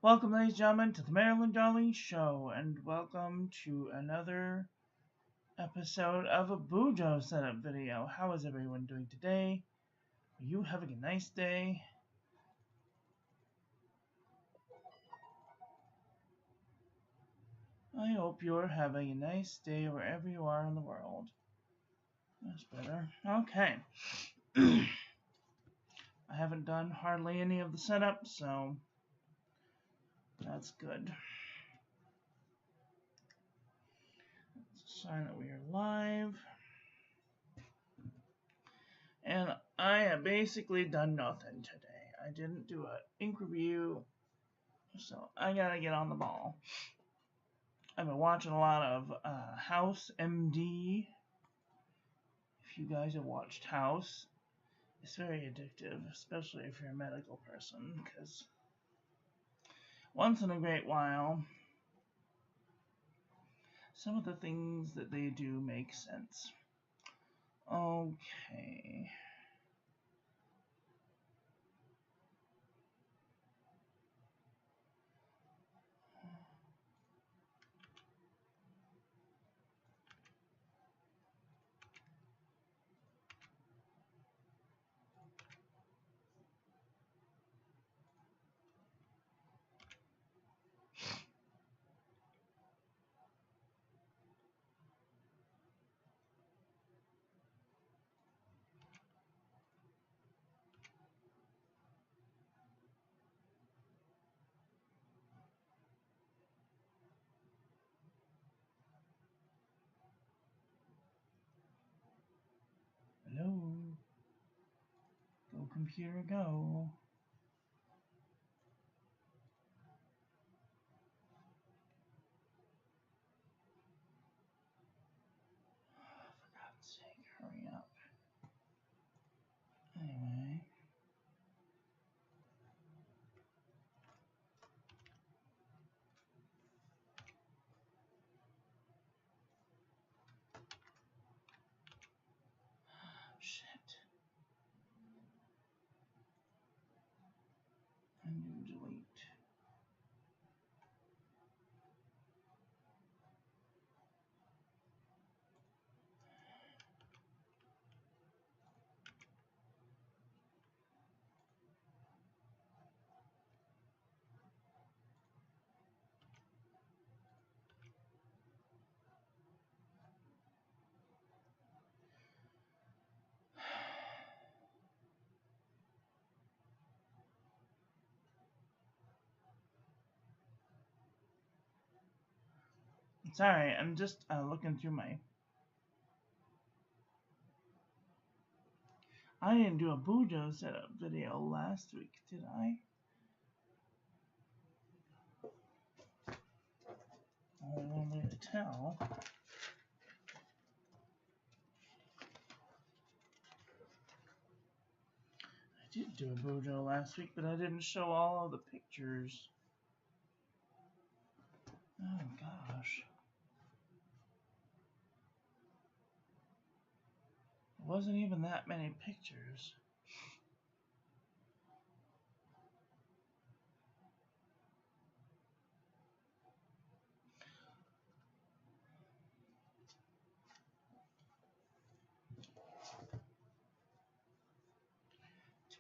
Welcome, ladies and gentlemen, to the Marilyn Darling Show, and welcome to another episode of a Bujo setup video. How is everyone doing today? Are you having a nice day? I hope you're having a nice day wherever you are in the world. That's better. Okay. I haven't done hardly any of the setup, so that's good. It's a sign that we are live. And I have basically done nothing today. I didn't do an ink review, so I gotta get on the ball. I've been watching a lot of House MD. If you guys have watched House, it's very addictive, especially if you're a medical person, because once in a great while, some of the things that they do make sense. Okay. Hello. Go, computer, go. For God's sake, hurry up. Anyway. Shit. Undo, delete. Sorry, I'm just looking through my... I didn't do a Bujo setup video last week, did I? Only one way to tell. I did do a Bujo last week, but I didn't show all of the pictures. Oh gosh. It wasn't even that many pictures.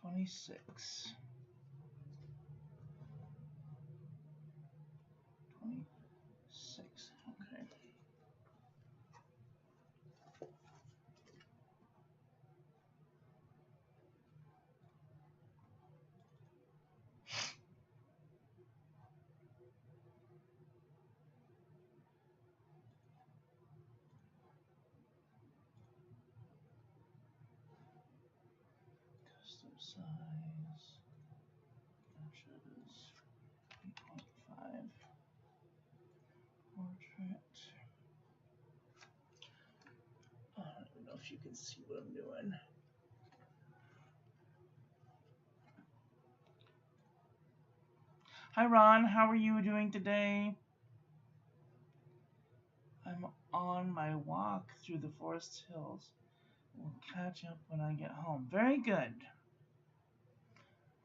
$26. Okay. Custom size. Matches 8.5. Portrait. I don't even know if you can see what I'm doing. Hi Ron, how are you doing today? I'm on my walk through the forest hills. We'll catch up when I get home. Very good.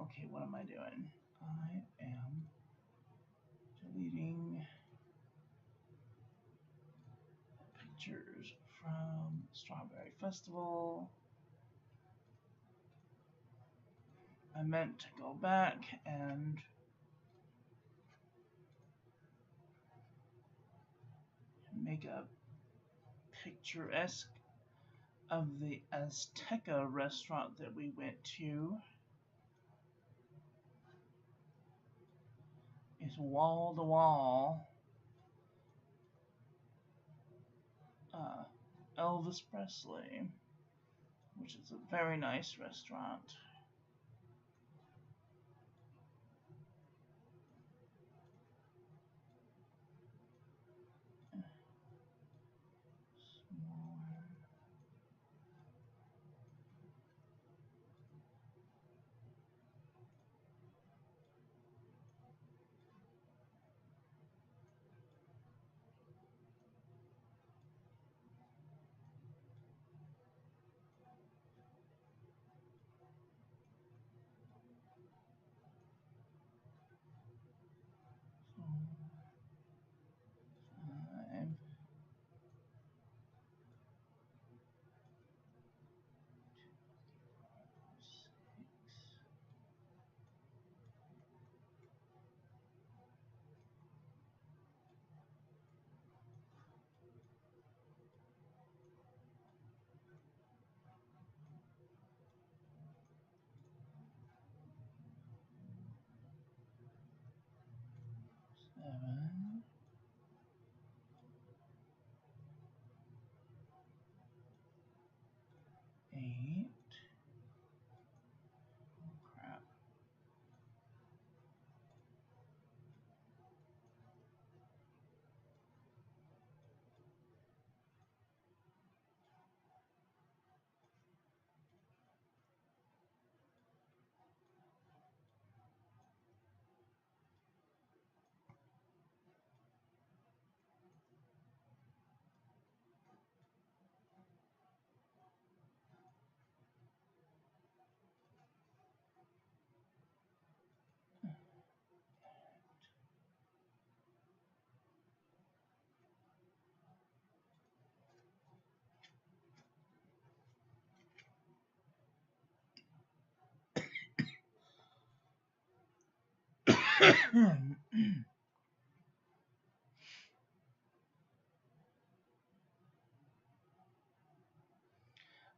Okay, what am I doing? I am deleting pictures from Strawberry Festival. I meant to go back and make a picturesque of the Azteca restaurant that we went to. It's wall to wall. Elvis Presley, which is a very nice restaurant. Seven, eight. Oh, crap.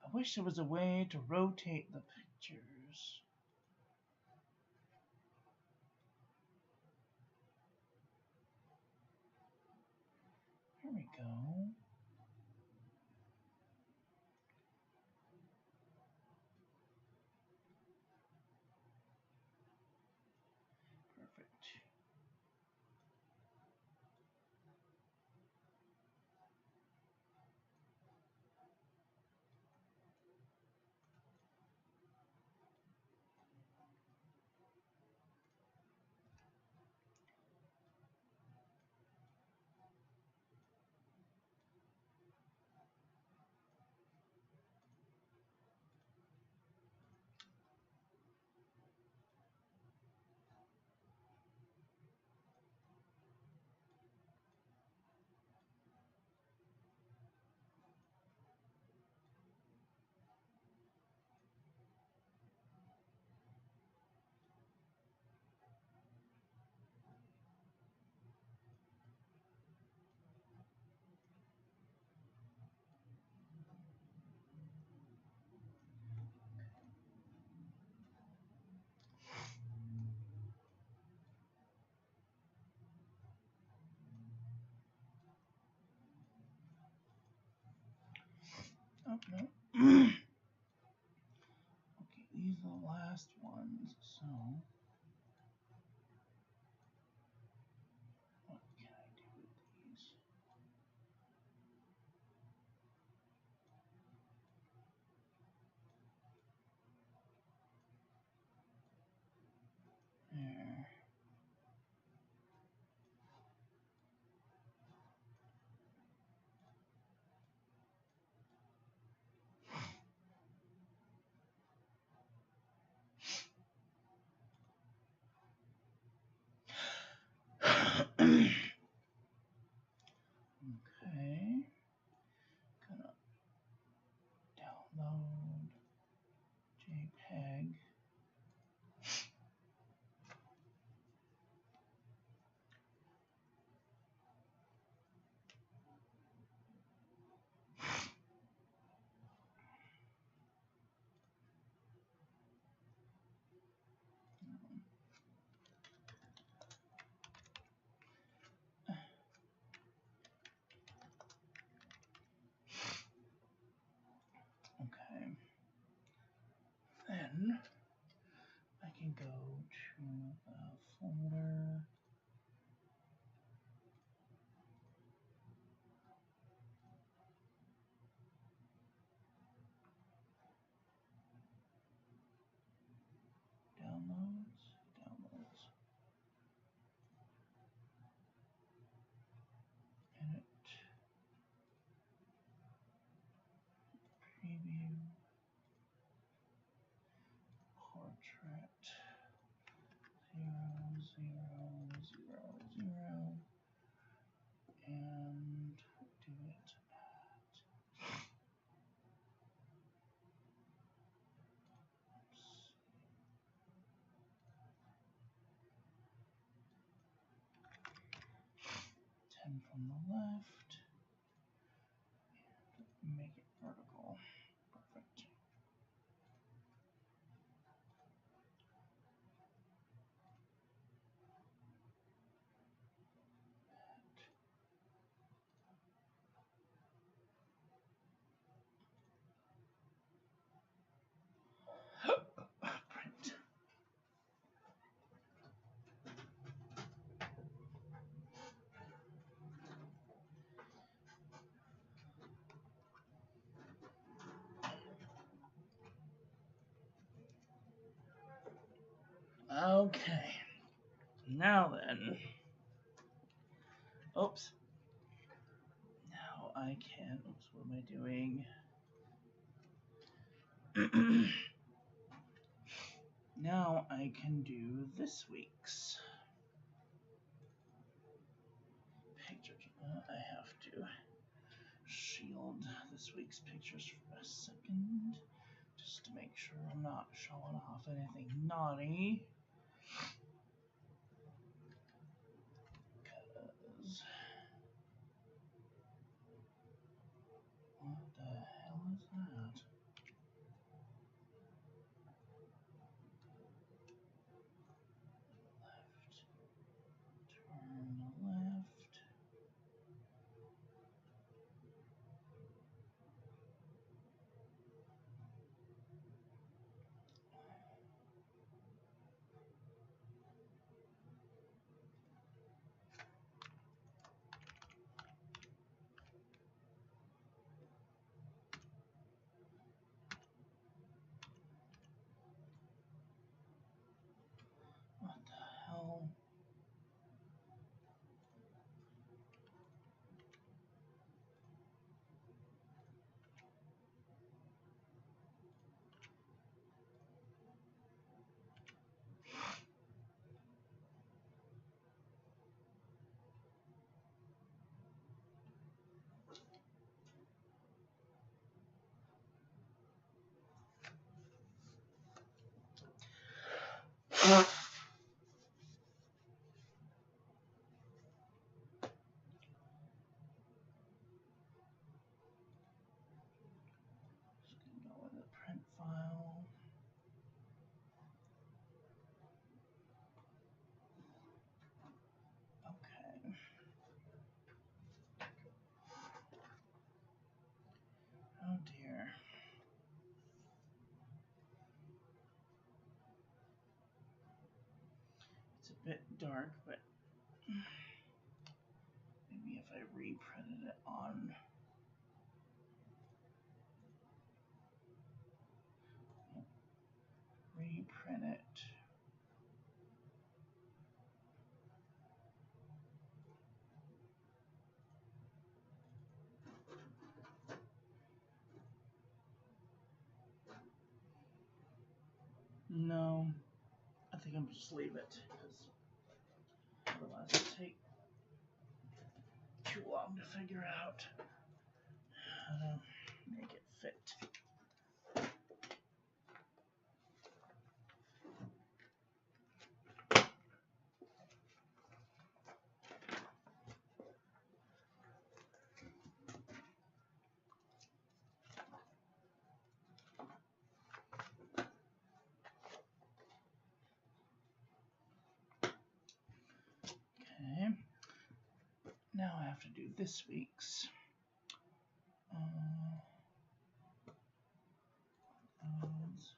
I wish there was a way to rotate the pictures. Here we go. Perfect. Oh, no. Okay, these are the last ones, so what can I do with these? There. to the folder. Downloads. Edit. Preview. Portrait. 0, 0, 0, 0. And do it at 10 from the left. And make it vertical. Perfect. Print. Okay. Now then. Oops. Now I can. Oops, what am I doing? Now I can do this week's pictures. I have to shield this week's pictures for a second, just to make sure I'm not showing off anything naughty. Because what the hell is that? Left. Turn left. What the hell? Just gonna go in the print file. Okay. Oh dear. It's a bit dark, but maybe if I reprinted it on reprint it. No, I think I'm just leave it because otherwise it'll take too long to figure out how to make it fit. Okay, now I have to do this week's. Those.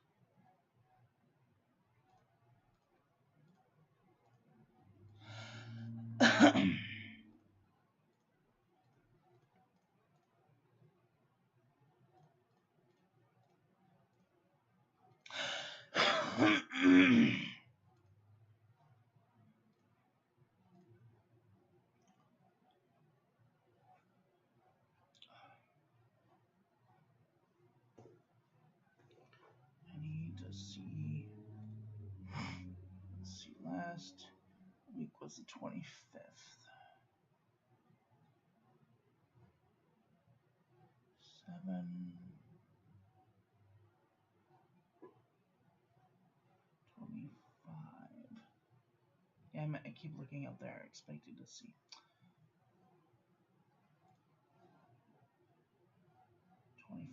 week was the 25th? 7, 25. Yeah, I keep looking up there, expecting to see 25.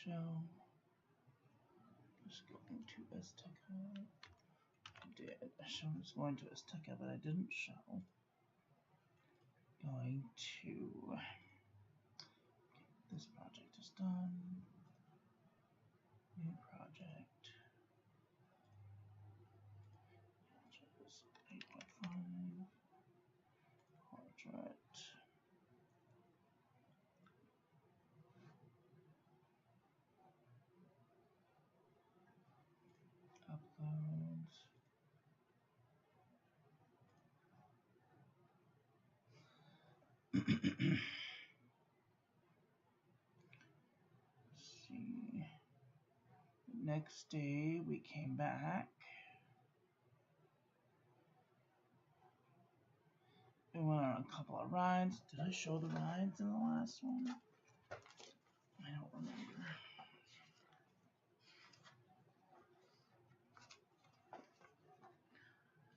Show. Just going to Azteca. I did. I showed us going to Azteca, but I didn't show. Going to. This project is done. New project. 8.5. Portrait. Uploads. See. Next day we came back. We went on a couple of rides. Did I show the rides in the last one? I don't remember.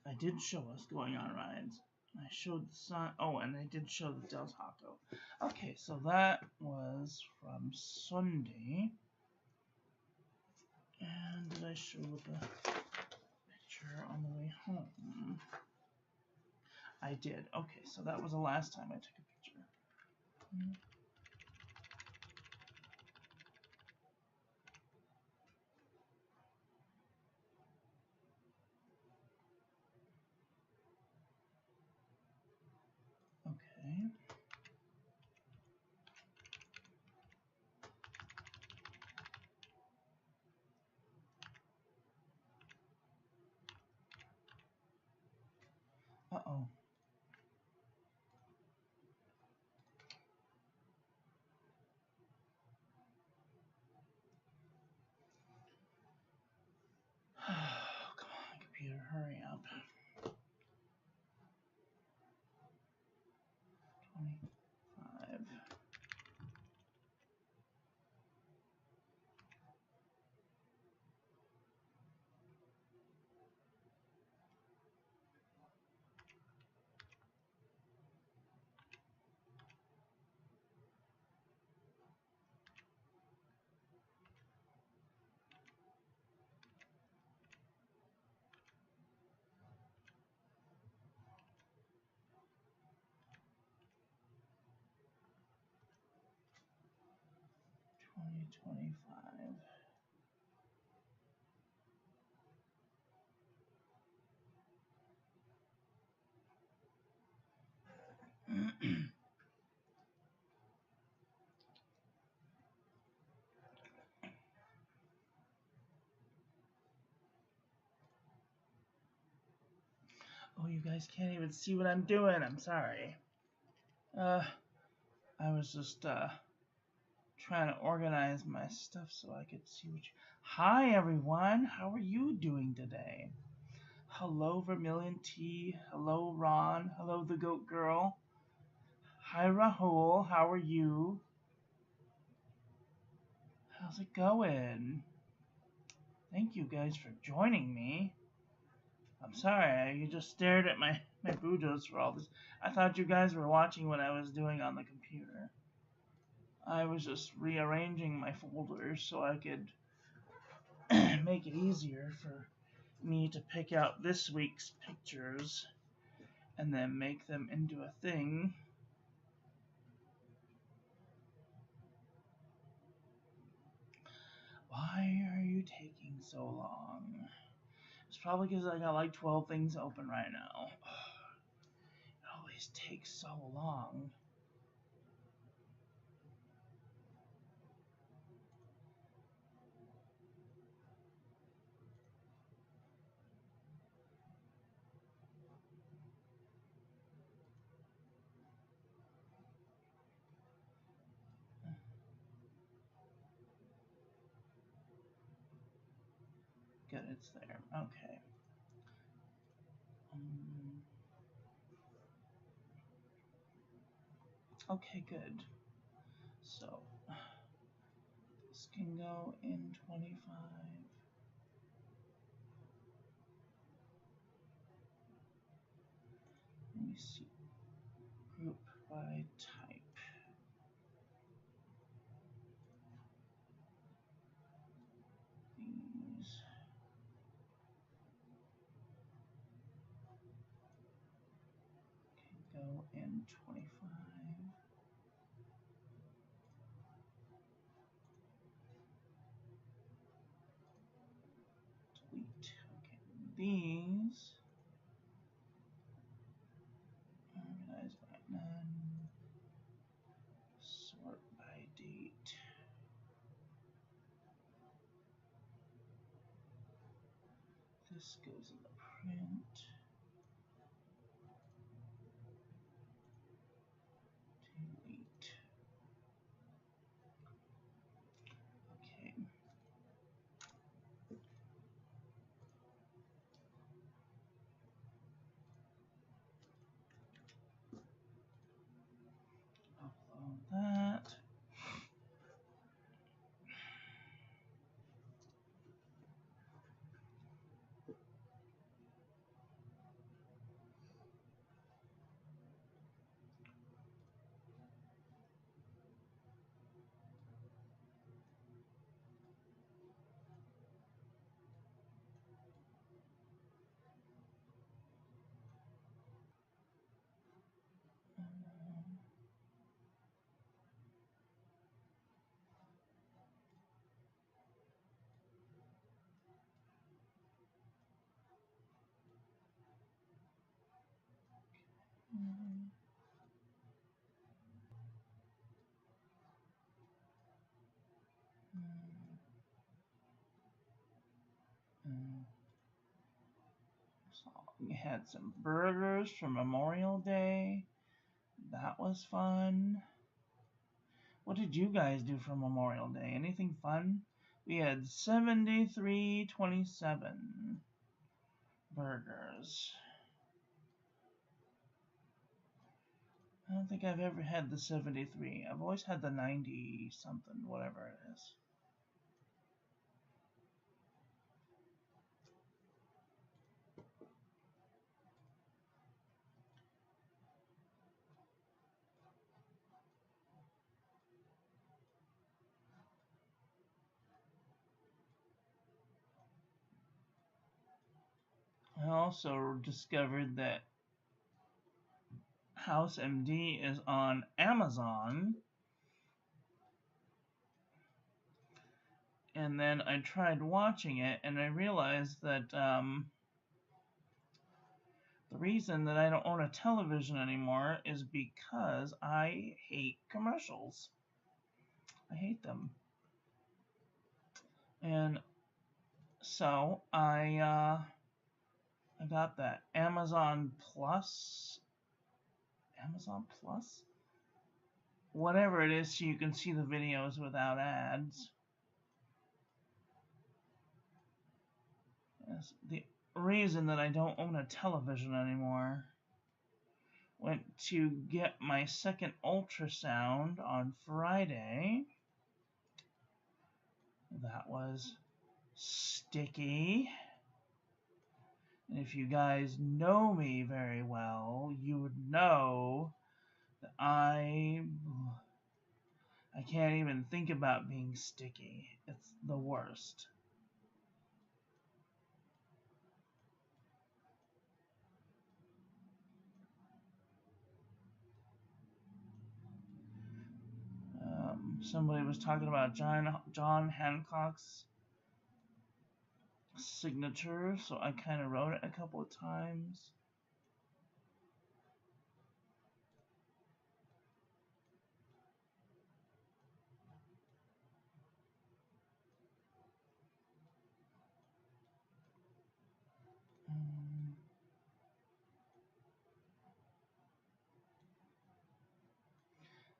I did show us going on rides. I showed the sun. Oh, and I did show the Del Taco. Okay, so that was from Sunday. And did I show the picture on the way home? I did. Okay, so that was the last time I took a picture. Okay. Uh-oh. Come on, computer, hurry up. 25. 2025. Oh, you guys can't even see what I'm doing. I'm sorry. I was just trying to organize my stuff so I could see what you. Hi everyone, how are you doing today? Hello Vermilion T. Hello Ron. Hello the Goat Girl. Hi Rahul, how are you? How's it going? Thank you guys for joining me. I'm sorry, you just stared at my Bujos for all this. I thought you guys were watching what I was doing on the computer. I was just rearranging my folders so I could make it easier for me to pick out this week's pictures and then make them into a thing. Why are you taking so long? It's It's probably because I got like 12 things open right now. It always takes so long. Good, it's there. Okay. Okay, good. So, this can go in 25. Let me see. Group by type. These. Can go in 25. Delete. Okay, these. Organize by none. Sort by date. This goes in the print. Delete. Okay. Upload that. So we had some burgers for Memorial Day. That was fun. What did you guys do for Memorial Day? Anything fun? We had 73.27 burgers. I don't think I've ever had the 73. I've always had the 90 something, whatever it is. I also discovered that House MD is on Amazon. And then I tried watching it, and I realized that the reason that I don't own a television anymore is because I hate commercials. I hate them. And so I got that Amazon Plus, whatever it is, so you can see the videos without ads. Yes, the reason that I don't own a television anymore. Went to get my second ultrasound on Friday. That was sticky. And if you guys know me very well, you would know that I can't even think about being sticky. It's the worst. Somebody was talking about John Hancock's signature, so I kind of wrote it a couple of times.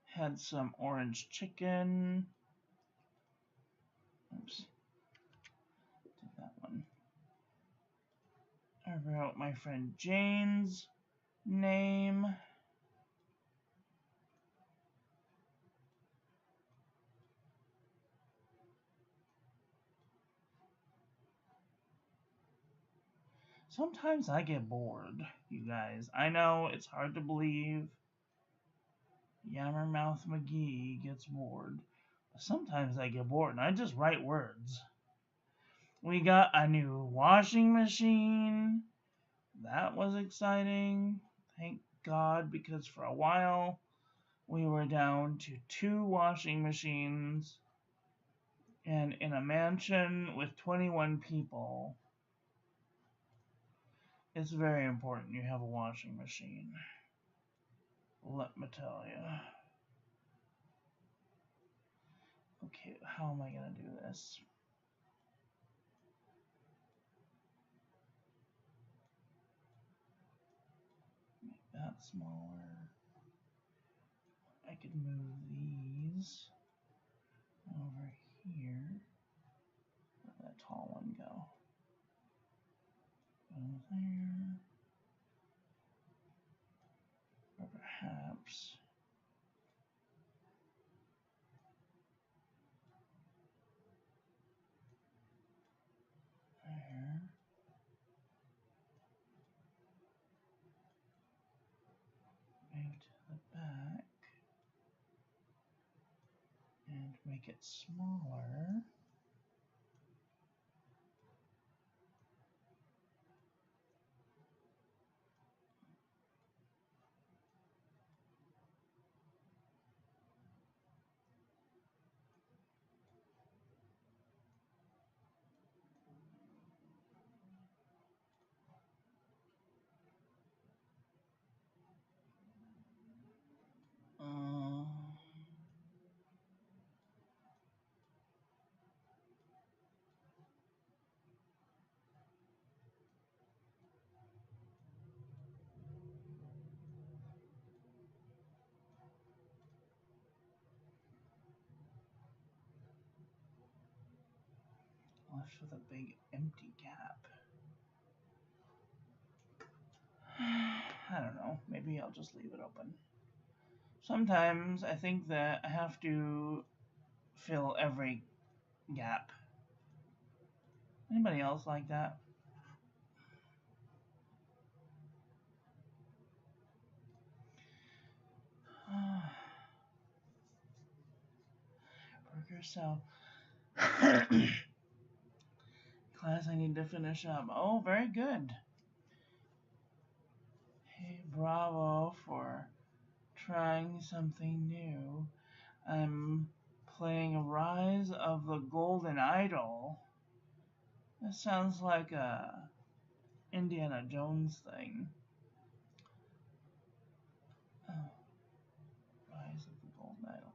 Had some orange chicken. Oops. Did that one. I wrote my friend Jane's name. Sometimes I get bored, you guys. I know it's hard to believe. Yammermouth McGee gets bored. But sometimes I get bored and I just write words. We got a new washing machine. That was exciting. Thank God, because for a while we were down to 2 washing machines. And in a mansion with 21 people, it's very important you have a washing machine. Let me tell you. Okay, how am I going to do this? Make that smaller. I could move these over here. Where'd that tall one go? Go there. Or perhaps there. Move to the back. And make it smaller. Left with a big empty gap. I don't know. Maybe I'll just leave it open. Sometimes I think that I have to fill every gap. Anybody else like that? Burger, so class I need to finish up. Oh, very good. Hey, bravo for trying something new. I'm playing Rise of the Golden Idol. That sounds like a Indiana Jones thing. Oh, Rise of the Golden Idol.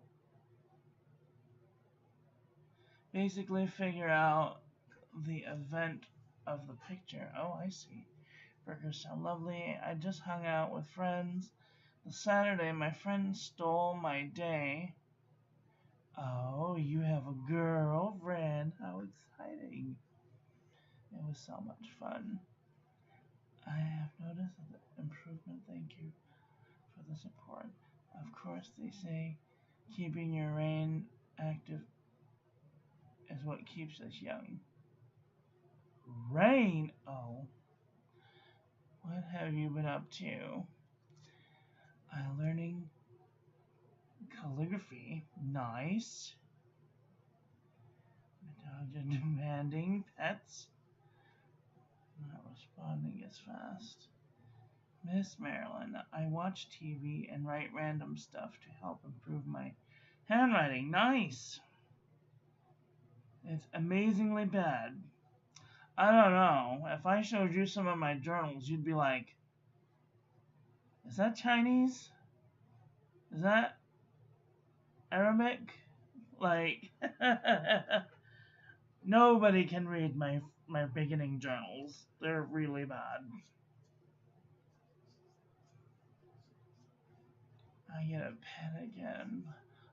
Basically figure out the event of the picture. Oh, I see. Burgers sound lovely. I just hung out with friends. The Saturday, my friend stole my day. Oh, you have a girlfriend. How exciting. It was so much fun. I have noticed the improvement. Thank you for the support. Of course, they say keeping your brain active is what keeps us young. Rain? Oh. What have you been up to? I'm learning calligraphy. Nice. Demanding pets. Not responding as fast. Miss Marilyn, I watch TV and write random stuff to help improve my handwriting. Nice. It's amazingly bad. I don't know. If I showed you some of my journals, you'd be like, is that Chinese? Is that Arabic? Like, nobody can read my beginning journals. They're really bad. I get a pen again.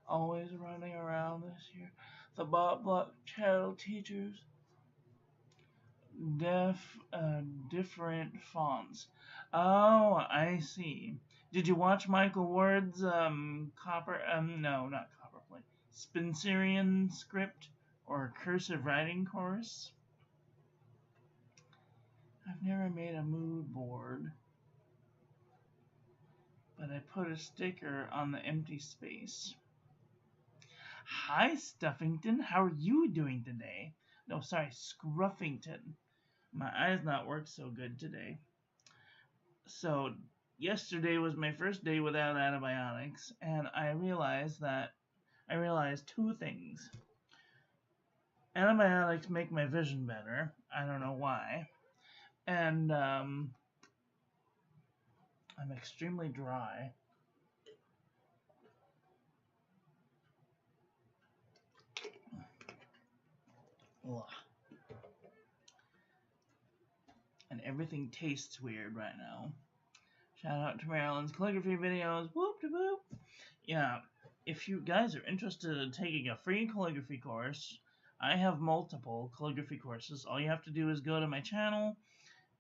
Always running around this year. The bot block child teachers. Different fonts. Oh, I see. Did you watch Michael Ward's no, not Copperplate, Spencerian script or cursive writing course? I've never made a mood board, but I put a sticker on the empty space. Hi, Stuffington. How are you doing today? No, sorry, Scruffington. My eyes not work so good today. So yesterday was my first day without antibiotics, and I realized two things. Antibiotics make my vision better. I don't know why. And I'm extremely dry. Ugh. And everything tastes weird right now. Shout out to Marilyn's calligraphy videos. Whoop de whoop. Yeah, if you guys are interested in taking a free calligraphy course, I have multiple calligraphy courses. All you have to do is go to my channel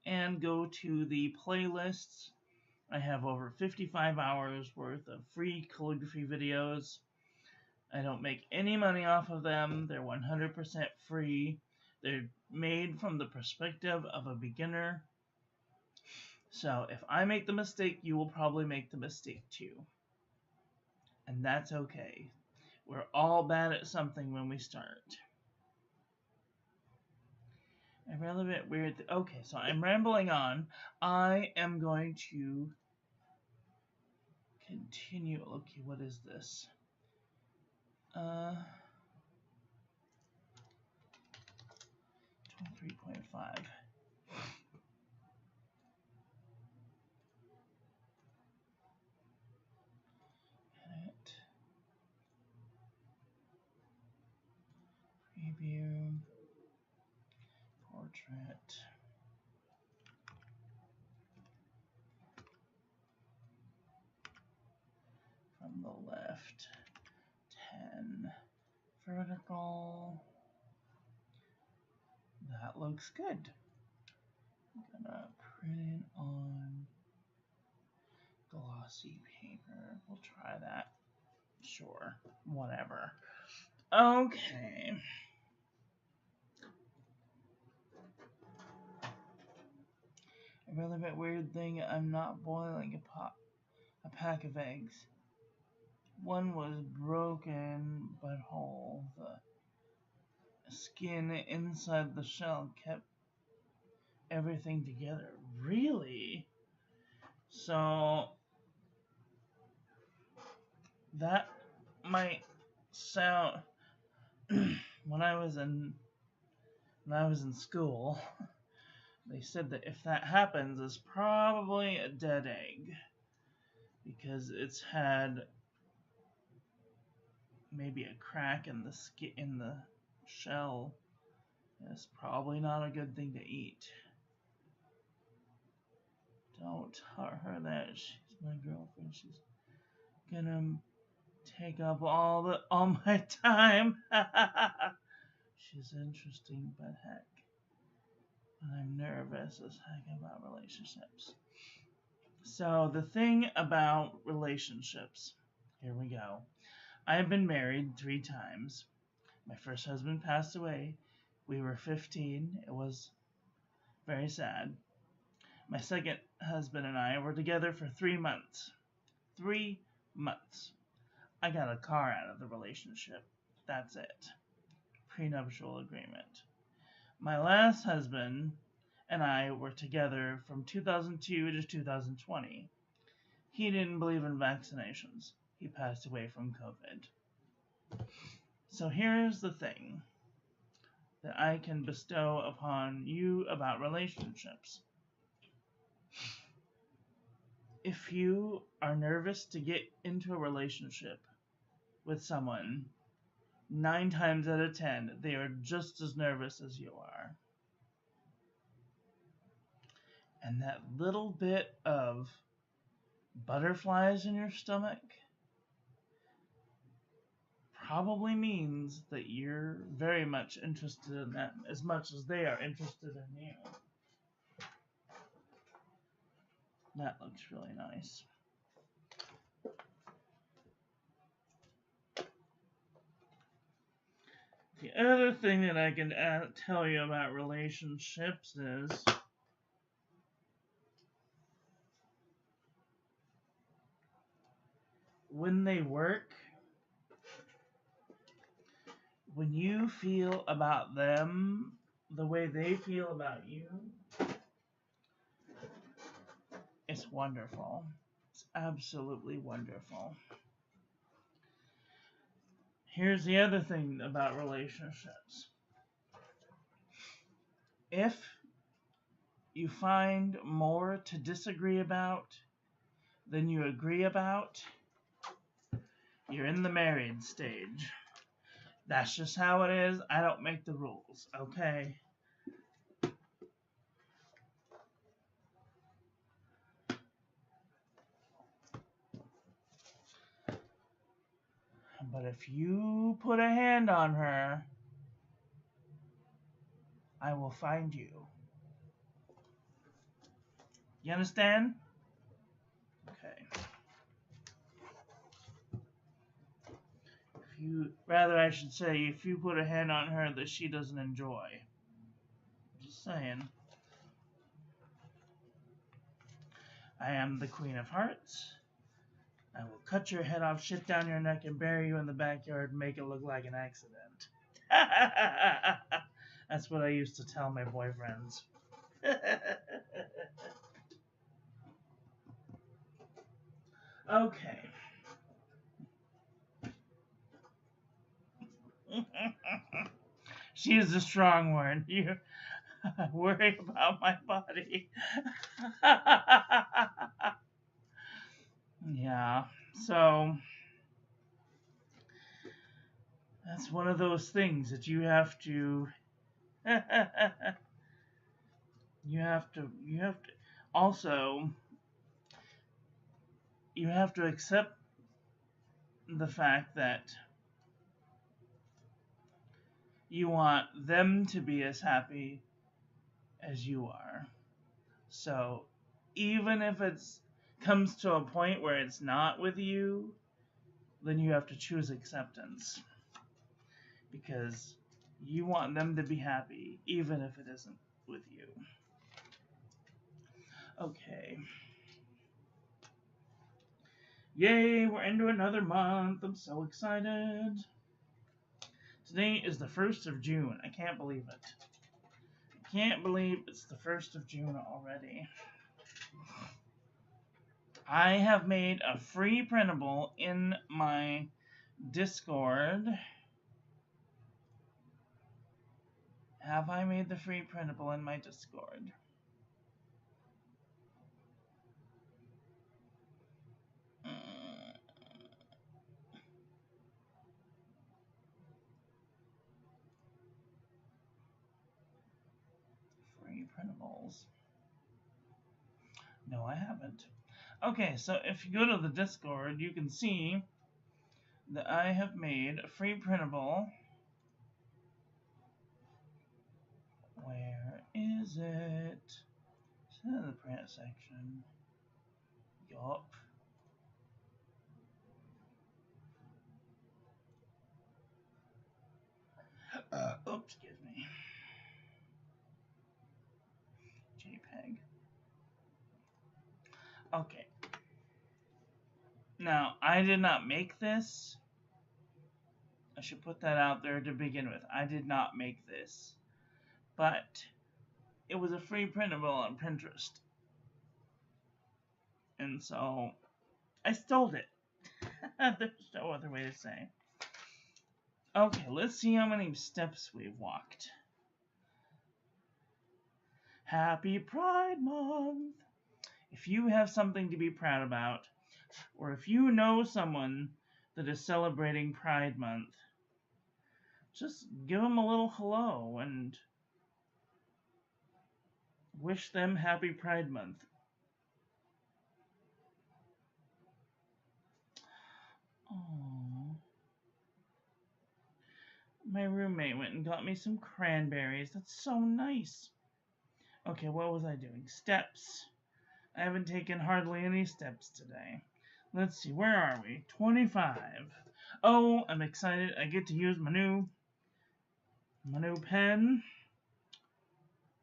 and go to the playlists. I have over 55 hours worth of free calligraphy videos. I don't make any money off of them. They're 100% free. They're made from the perspective of a beginner. So if I make the mistake, you will probably make the mistake too. And that's okay. We're all bad at something when we start. I'm really a bit weird. Okay, so I'm rambling on. I am going to continue. Okay, what is this? 23.5. Edit. Preview. Portrait. From the left. 10. Vertical. That looks good. I'm gonna print it on glossy paper. We'll try that. Sure. Whatever. Okay. A really bit weird thing, I'm not boiling a pack of eggs. One was broken but whole. The skin inside the shell kept everything together. Really? So that might sound when I was in school, they said that if that happens, it's probably a dead egg because it's had maybe a crack in the skin in the shell. It's probably not a good thing to eat. Don't tell her that. She's my girlfriend. She's gonna take up all my time. She's interesting, but heck, I'm nervous as heck about relationships. So the thing about relationships, here we go. I've been married 3 times. My first husband passed away. We were 15. It was very sad. My second husband and I were together for 3 months. 3 months. I got a car out of the relationship. That's it. Prenuptial agreement. My last husband and I were together from 2002 to 2020. He didn't believe in vaccinations. He passed away from COVID. So here's the thing. that I can bestow upon you about relationships. If you are nervous to get into a relationship with someone, 9 times out of 10, they are just as nervous as you are. And that little bit of butterflies in your stomach probably means that you're very much interested in them as much as they are interested in you. That looks really nice. The other thing that I can tell you about relationships is when they work, when you feel about them the way they feel about you, it's wonderful. It's absolutely wonderful. Here's the other thing about relationships. If you find more to disagree about than you agree about, you're in the married stage. That's just how it is. I don't make the rules, okay? But if you put a hand on her, I will find you. You understand? Okay. I should say, if you put a hand on her that she doesn't enjoy. Just saying. I am the Queen of Hearts. I will cut your head off, shit down your neck, and bury you in the backyard and make it look like an accident. That's what I used to tell my boyfriends. Okay. She is a strong one. You worry about my body. Yeah, so that's one of those things that you have to also you have to accept the fact that you want them to be as happy as you are. So even if it's comes to a point where it's not with you, then you have to choose acceptance. Because you want them to be happy, even if it isn't with you. Okay. Yay, we're into another month. I'm so excited. Today is the 1st of June. I can't believe it. I can't believe it's the 1st of June already. I have made a free printable in my Discord. Have I made the free printable in my Discord? Free printables. No, I haven't. Okay, so if you go to the Discord, you can see that I have made a free printable. Where is it? It's in the print section. Yup. Oops, excuse me. JPEG. Okay. Now, I did not make this. I should put that out there to begin with. I did not make this. But it was a free printable on Pinterest. And so, I stole it. There's no other way to say. Okay, let's see how many steps we've walked. Happy Pride Month! If you have something to be proud about, or if you know someone that is celebrating Pride Month, just give them a little hello and wish them Happy Pride Month. Oh, my roommate went and got me some cranberries. That's so nice. Okay, what was I doing? Steps. I haven't taken hardly any steps today. Let's see, where are we? 25. Oh, I'm excited. I get to use my new pen.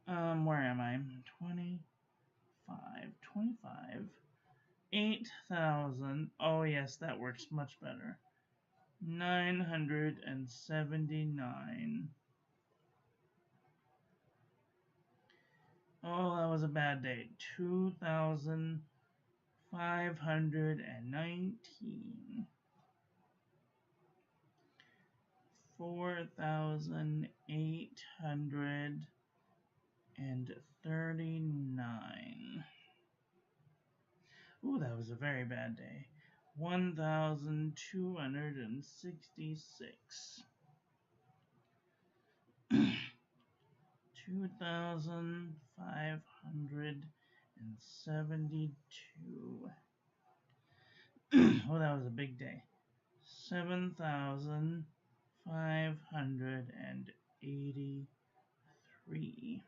Where am I? 25. 8,000. Oh, yes, that works much better. 979. Oh, that was a bad day. 2,519. 4,839. Ooh, that was a very bad day. 1,266. 2,572. Oh, that was a big day. 7,583.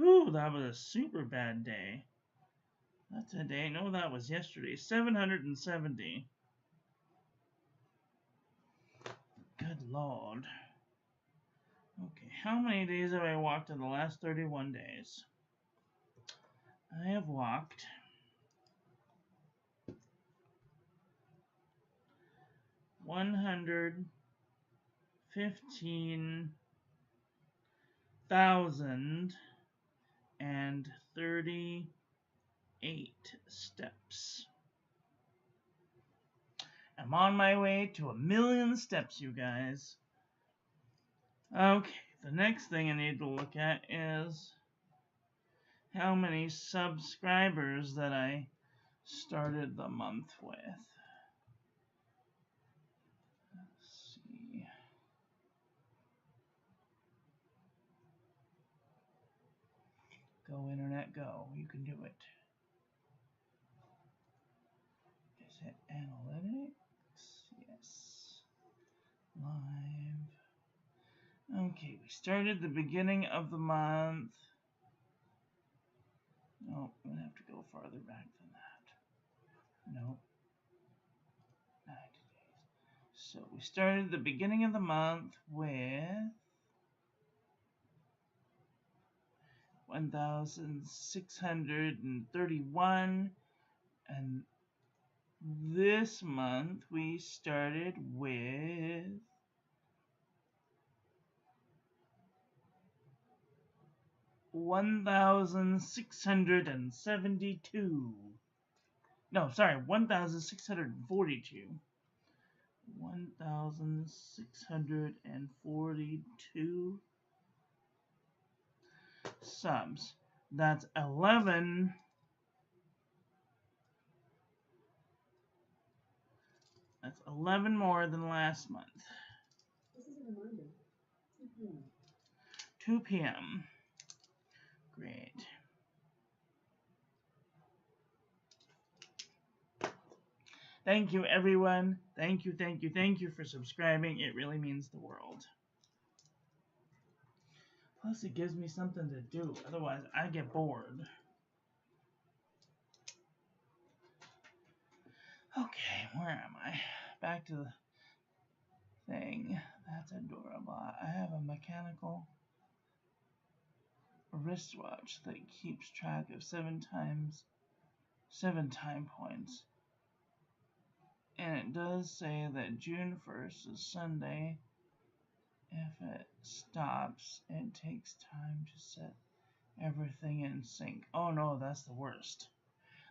Ooh, that was a super bad day. Not today. No, that was yesterday. 770. Good Lord. Okay, how many days have I walked in the last 31 days? I have walked 115,038 steps. I'm on my way to 1,000,000 steps, you guys. Okay, the next thing I need to look at is how many subscribers that I started the month with. Let's see. Go, internet, go. You can do it. Is it analytics? Yes. Live. Okay, we started the beginning of the month. No, I'm going to have to go farther back than that. Nope. 90 days. So we started the beginning of the month with 1,631, and this month we started with 1,672. No, sorry, 1,642. 1,642 subs. That's 11. That's 11 more than last month. This is a reminder. 2 p.m. Great. Thank you, everyone. Thank you for subscribing. It really means the world. Plus, it gives me something to do. Otherwise, I get bored. Okay, where am I? Back to the thing. That's adorable. I have a mechanical wristwatch that keeps track of 7 time points. And it does say that June 1st is Sunday. If it stops, it takes time to set everything in sync. Oh no, that's the worst.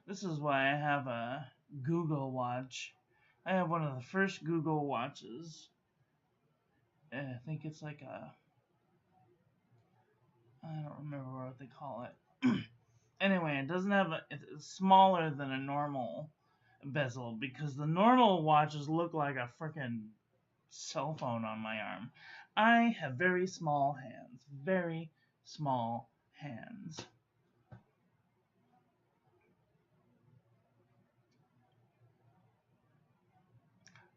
This is why I have a Google Watch. I have one of the first Google Watches. I think it's like a I don't remember what they call it. Anyway, it doesn't have it's smaller than a normal bezel because the normal watches look like a freaking cell phone on my arm. I have very small hands. Very small hands.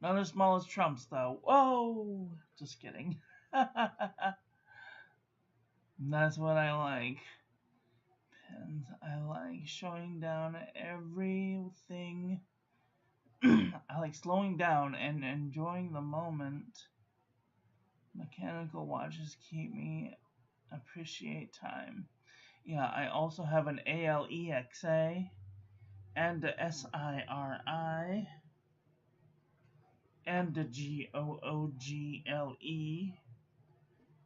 Not as small as Trump's, though. Whoa! Just kidding. That's what I like. Pens. I like showing down everything. I like slowing down and enjoying the moment. Mechanical watches keep me appreciate time. Yeah, I also have an ALEXA and a SIRI and a GOOGLE,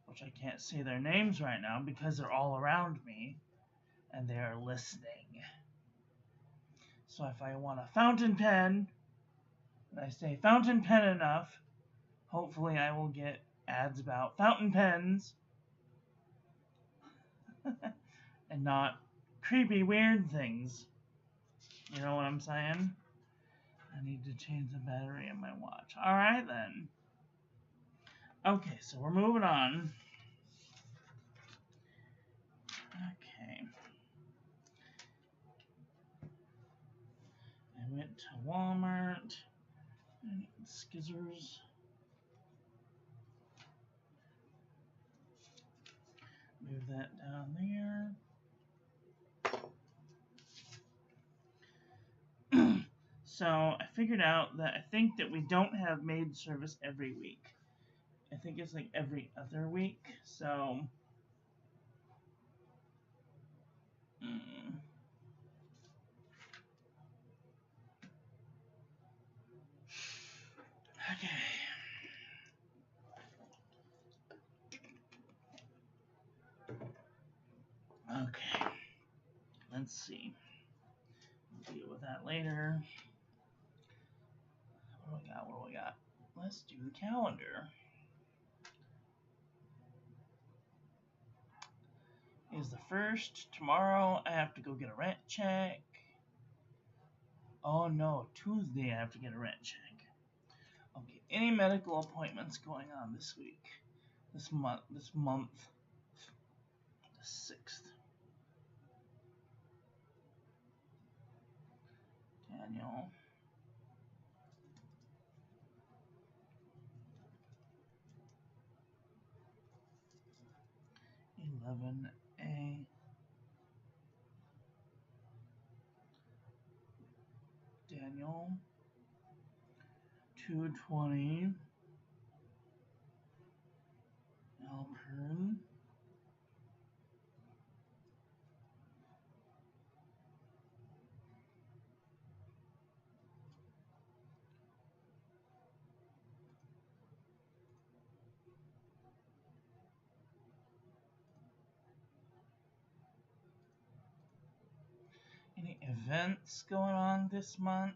which I can't say their names right now because they're all around me and they are listening. So if I want a fountain pen, and I say fountain pen enough, hopefully I will get ads about fountain pens and not creepy, weird things. You know what I'm saying? I need to change the battery in my watch. Alright then. Okay, so we're moving on. Okay. I went to Walmart. I need scissors. Move that down there. So I figured out that I think that we don't have maid service every week. I think it's like every other week. So okay. Okay. Let's see. We'll deal with that later. What do we got? What do we got? Let's do the calendar. Is the 1st. Tomorrow I have to go get a rent check. Oh no, Tuesday I have to get a rent check. Okay, any medical appointments going on this week? This month, the 6th. Daniel. $11A. Daniel. $220. Alpern. Any events going on this month?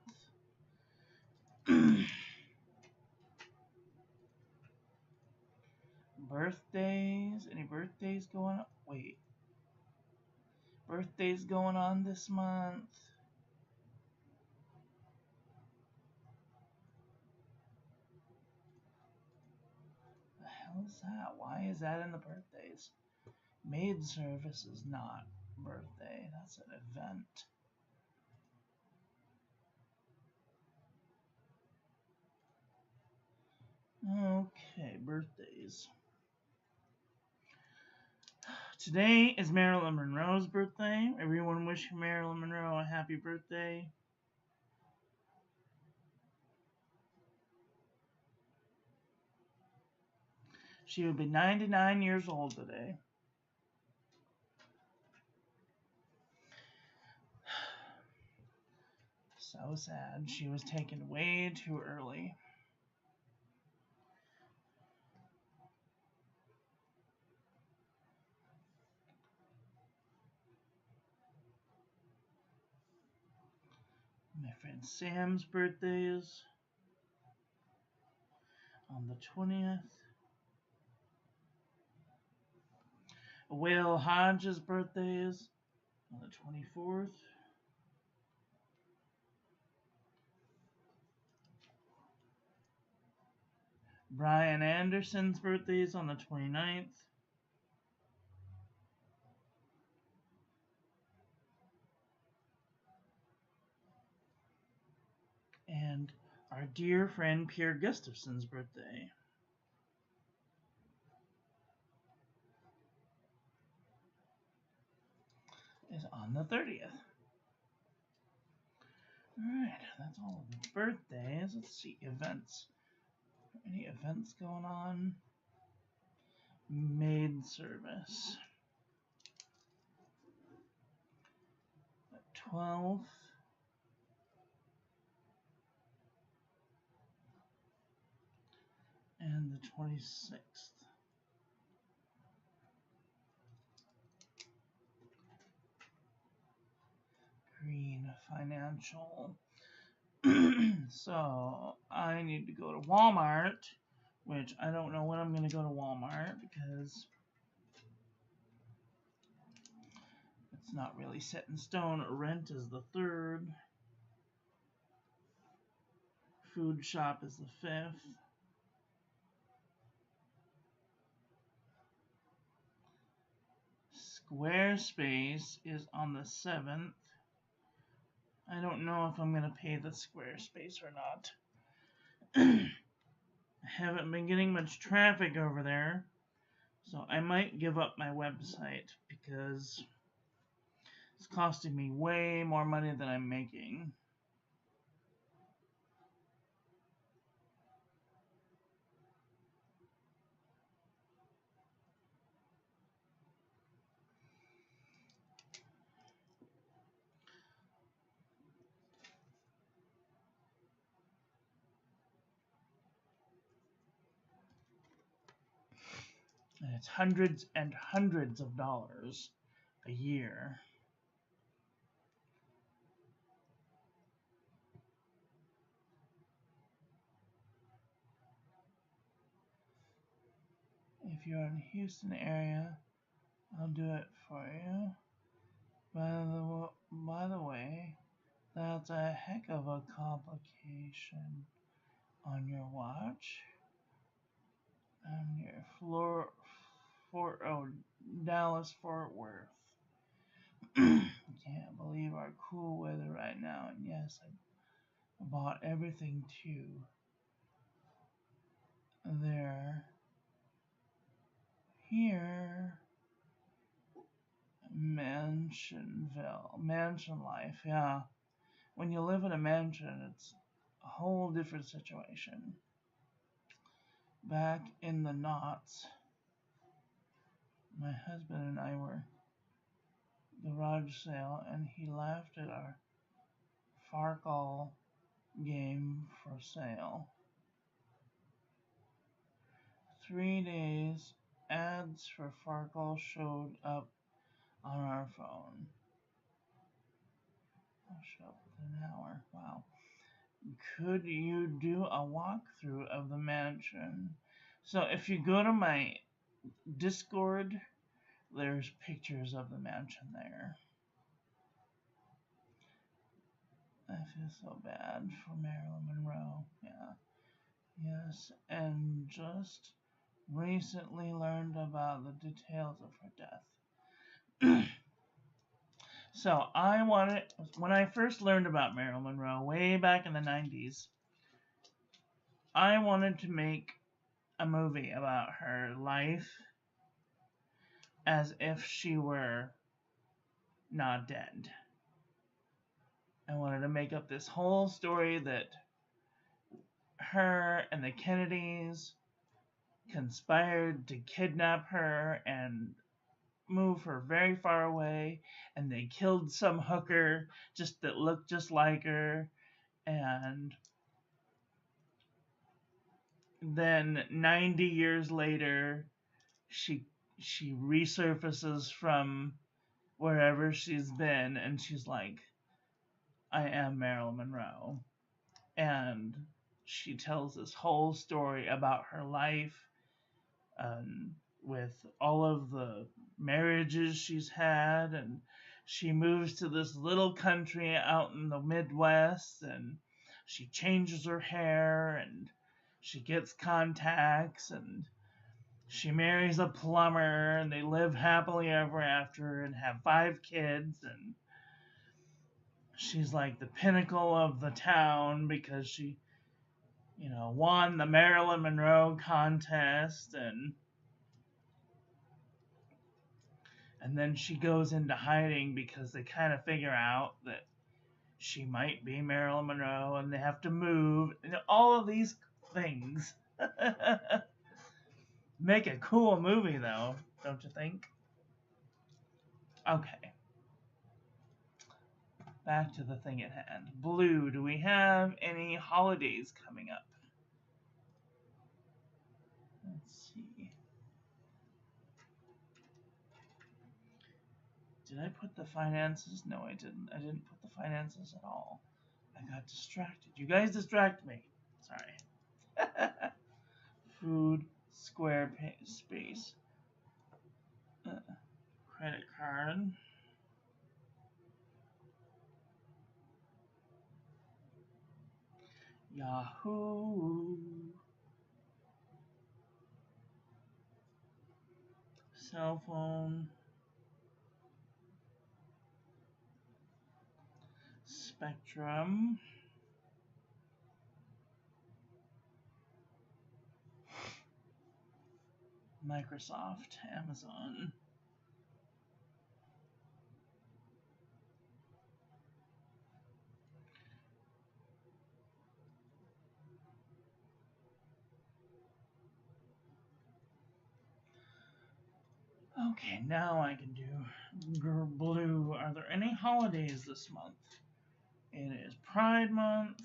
Birthdays? Any birthdays going on? Wait. Birthdays going on this month? The hell is that? Why is that in the birthdays? Maid service is not birthday. That's an event. Okay, birthdays. Today is Marilyn Monroe's birthday. Everyone wish Marilyn Monroe a happy birthday. She would be 99 years old today. So sad. She was taken way too early. My friend Sam's birthday is on the 20th. Will Hodge's birthday is on the 24th. Brian Anderson's birthday is on the 29th. And our dear friend Pierre Gustafson's birthday is on the 30th. Alright, that's all of the birthdays. Let's see, events. Any events going on? Maid service. The 12th. And the 26th. Green Financial. So I need to go to Walmart, which I don't know when I'm going to go to Walmart because it's not really set in stone. Rent is the 3rd. Food shop is the 5th. Squarespace is on the 7th. I don't know if I'm going to pay the Squarespace or not. I haven't been getting much traffic over there, so I might give up my website because it's costing me way more money than I'm making. And it's hundreds and hundreds of dollars a year. If you're in the Houston area, I'll do it for you. By the way, that's a heck of a complication on your watch. And your Dallas Fort Worth. Can't believe our cool weather right now. And yes, I bought everything too. There. Here. Mansionville. Mansion life, yeah. When you live in a mansion, it's a whole different situation. Back in the knots, my husband and I were garage sale, and he laughed at our Farkle game for sale. 3 days, ads for Farkle showed up on our phone. I'll show up within an hour. Wow. Could you do a walkthrough of the mansion? So if you go to my Discord, there's pictures of the mansion there. I feel so bad for Marilyn Monroe. Yeah. Yes, and just recently learned about the details of her death. So when I first learned about Marilyn Monroe, way back in the 90s, I wanted to make a movie about her life as if she were not dead. I wanted to make up this whole story that her and the Kennedys conspired to kidnap her and move her very far away, and they killed some hooker that looked just like her, and then 90 years later she resurfaces from wherever she's been, and she's like, I am Marilyn Monroe. And she tells this whole story about her life, with all of the marriages she's had, and she moves to this little country out in the Midwest, and she changes her hair, and she gets contacts, and she marries a plumber, and they live happily ever after and have 5 kids, and she's like the pinnacle of the town because she, won the Marilyn Monroe contest, and then she goes into hiding because they kind of figure out that she might be Marilyn Monroe and they have to move. All of these things make a cool movie, though, don't you think? Okay, back to the thing at hand. Blue, do we have any holidays coming up? Let's see. Did I put the finances? No, I didn't. I didn't put the finances at all. I got distracted. You guys distract me. Sorry. Food, square space. Credit card. Yahoo. Cell phone. Spectrum. Microsoft. Amazon. Okay, now I can do blue. Are there any holidays this month? It is Pride Month.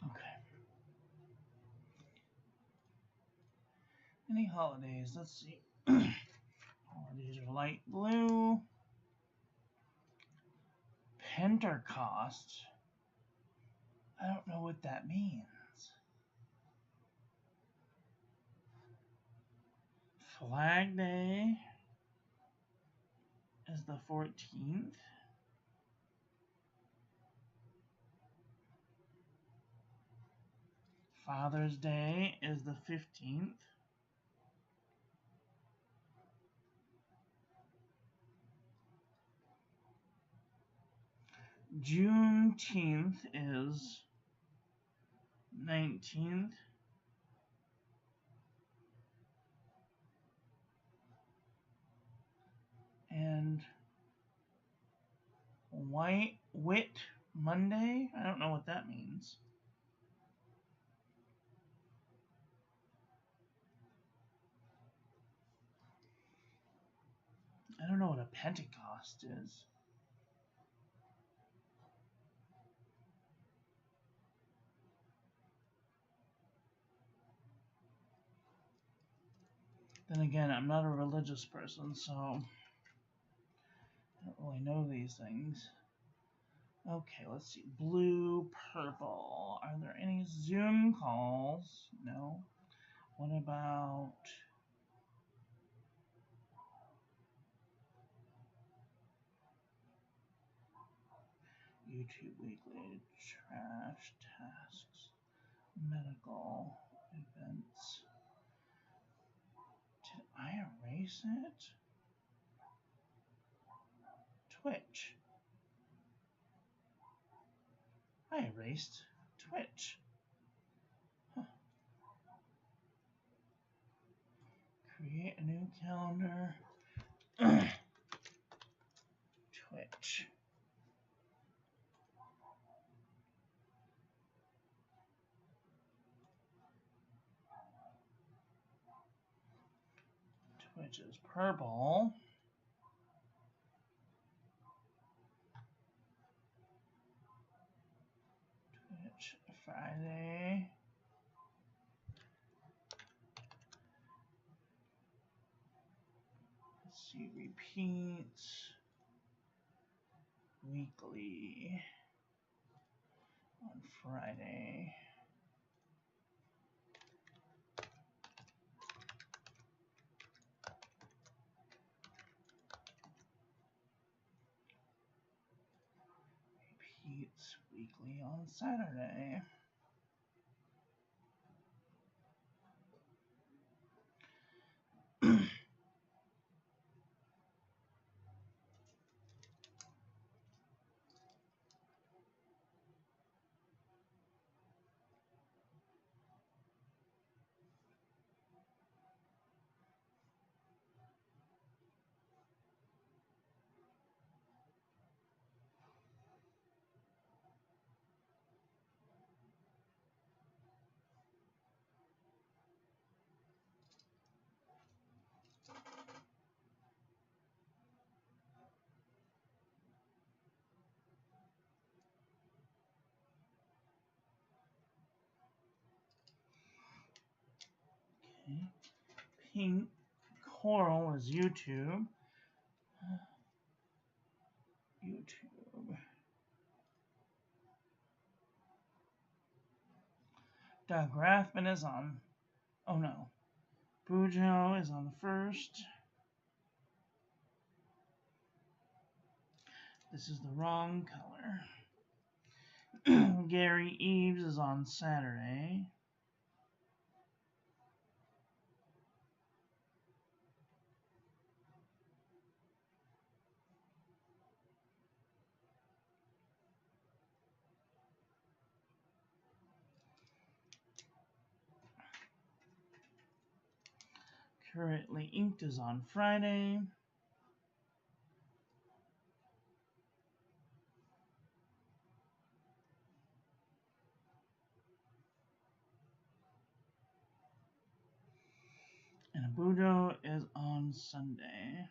Okay. Any holidays? Let's see. Holidays are light blue. Pentecost. I don't know what that means. Flag Day is the 14th. Father's Day is the 15th. Juneteenth is 19th. And Whit Monday? I don't know what that means. I don't know what a Pentecost is. Then again, I'm not a religious person, so I don't really know these things. Okay, let's see. Blue, purple. Are there any Zoom calls? No. What about YouTube weekly trash tasks, medical events. Did I erase it? Twitch. I erased Twitch. Huh. Create a new calendar. Twitch. Twitch is purple. Twitch Friday. Let's see, repeat. Weekly on Friday. Repeats weekly on Saturday. Okay. Pink coral is YouTube. YouTube. Doug Rathman is on. Oh no. Bujo is on the first. This is the wrong color. Gary Eves is on Saturday. Currently Inked is on Friday. And Bujo is on Sunday.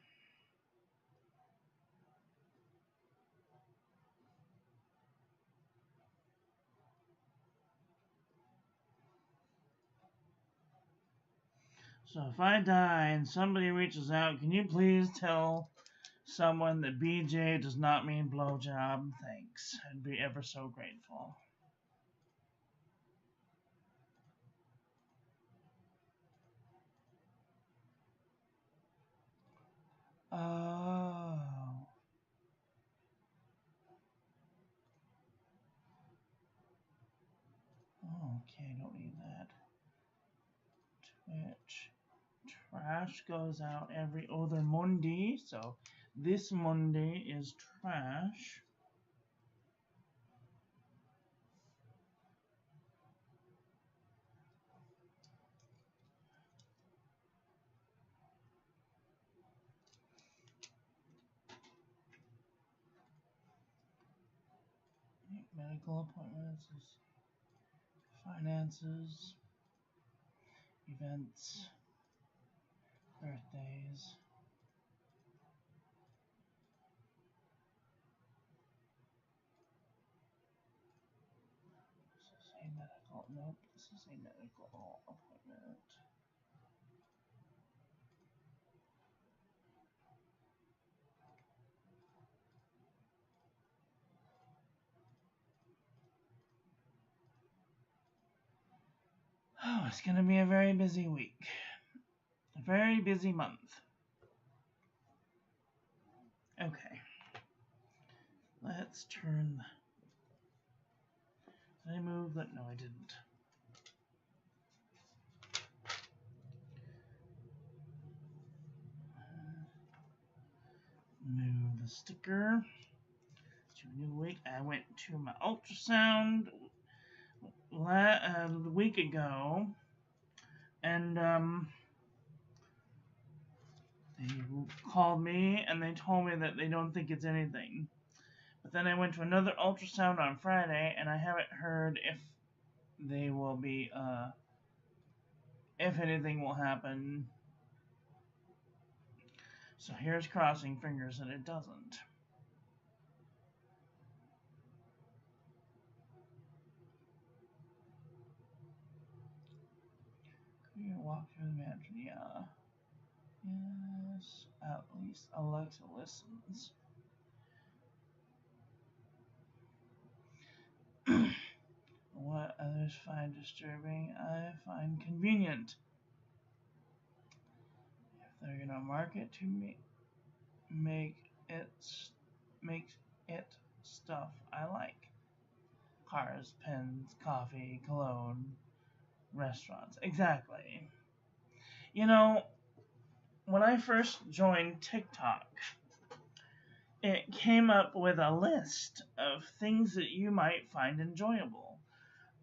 So if I die and somebody reaches out, can you please tell someone that BJ does not mean blowjob? Thanks. I'd be ever so grateful. Oh. Okay, don't need that. Twitch. Trash goes out every other Monday, so this Monday is trash. Medical appointments, finances, events, birthdays. This is a medical, nope, this is a medical appointment. Oh, it's going to be a very busy week. A very busy month. Okay. Let's turn move that? No, I didn't. Move the sticker to a new week. I went to my ultrasound a week ago, and they called me and they told me that they don't think it's anything. But then I went to another ultrasound on Friday, and I haven't heard if they will be, if anything will happen. So here's crossing fingers that it doesn't. Can you walk through the mansion? Yeah. Yes, at least Alexa listens. What others find disturbing, I find convenient. If they're gonna market to me, make it stuff I like. Cars, pens, coffee, cologne, restaurants. Exactly. You know, when I first joined TikTok, it came up with a list of things that you might find enjoyable.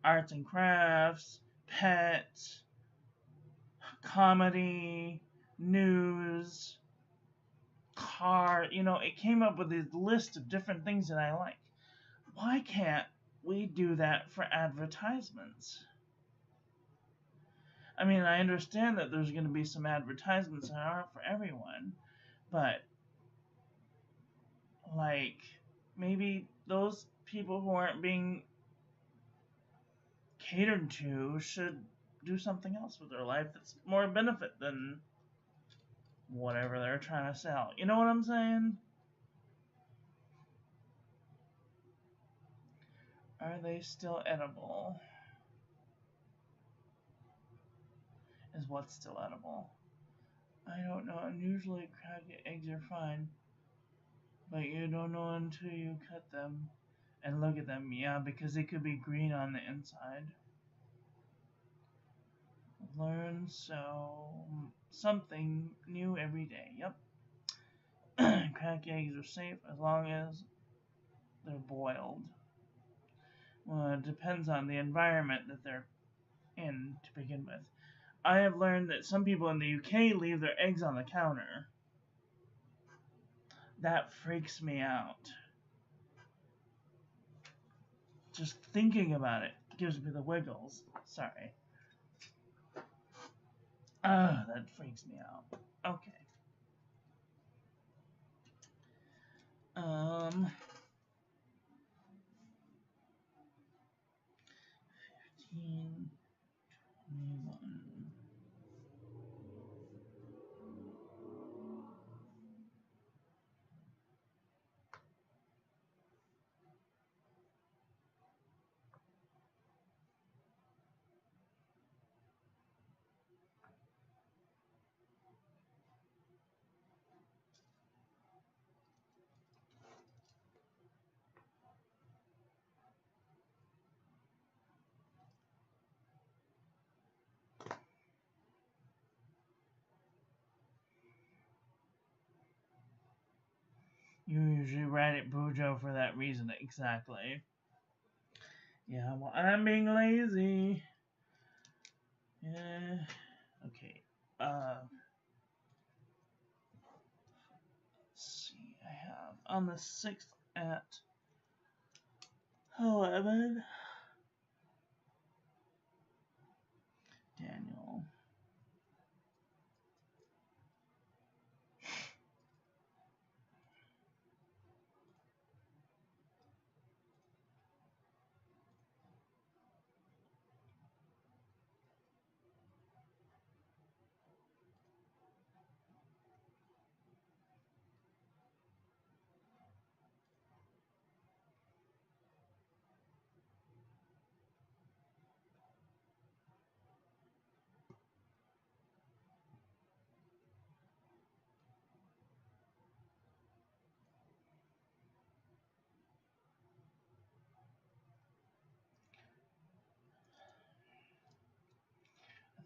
Arts and crafts, pets, comedy, news, car. It came up with this list of different things that I like. Why can't we do that for advertisements? I mean, I understand that there's going to be some advertisements that aren't for everyone, but like maybe those people who aren't being catered to should do something else with their life that's more benefit than whatever they're trying to sell. You know what I'm saying? Are they still edible? Is what's still edible? I don't know. Usually cracked eggs are fine, but you don't know until you cut them and look at them. Yeah, because they could be green on the inside. Learn something new every day. Yep. Cracked eggs are safe as long as they're boiled. Well, it depends on the environment that they're in to begin with. I have learned that some people in the UK leave their eggs on the counter. That freaks me out. Just thinking about it gives me the wiggles. Sorry. That freaks me out. Okay. 15, 21. You usually write it Bujo for that reason, exactly. Yeah, well, I'm being lazy. Yeah. Okay. Let's see. I have on the 6th at 11. Daniel.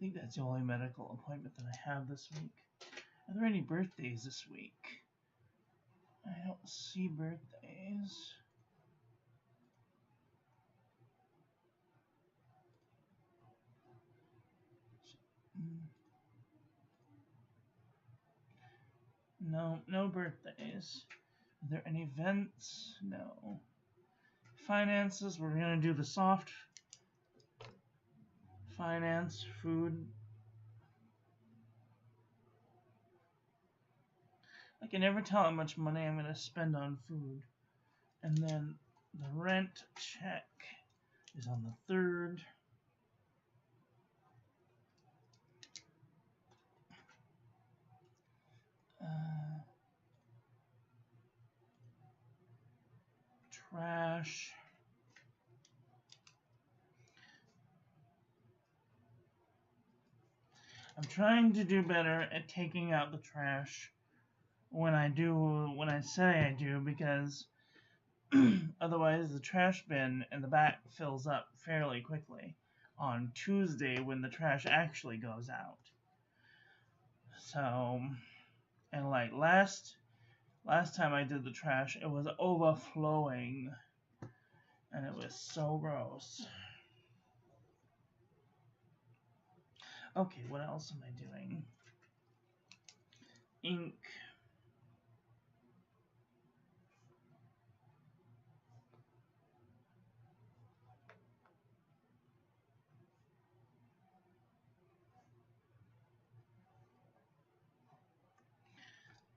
think that's the only medical appointment that I have this week. Are there any birthdays this week? I don't see birthdays. No, no birthdays. Are there any events? No. Finances, we're going to do the soft finance, food. I can never tell how much money I'm going to spend on food. And then the rent check is on the 3rd. Trash. I'm trying to do better at taking out the trash when I say I do, because otherwise the trash bin in the back fills up fairly quickly on Tuesday when the trash actually goes out. So, and like last time I did the trash, it was overflowing and it was so gross. Okay, what else am I doing? Ink.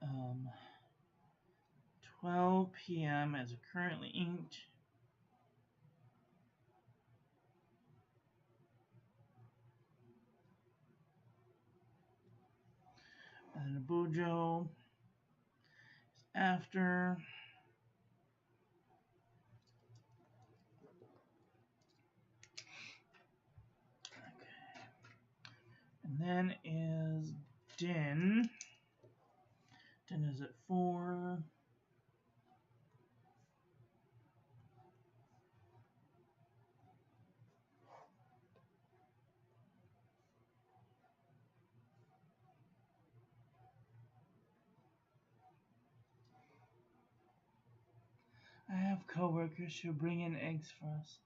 Um, 12 p.m. is currently inked. And the Bujo is after. Okay. And then is Din. Din is at 4. I have coworkers who bring in eggs for us.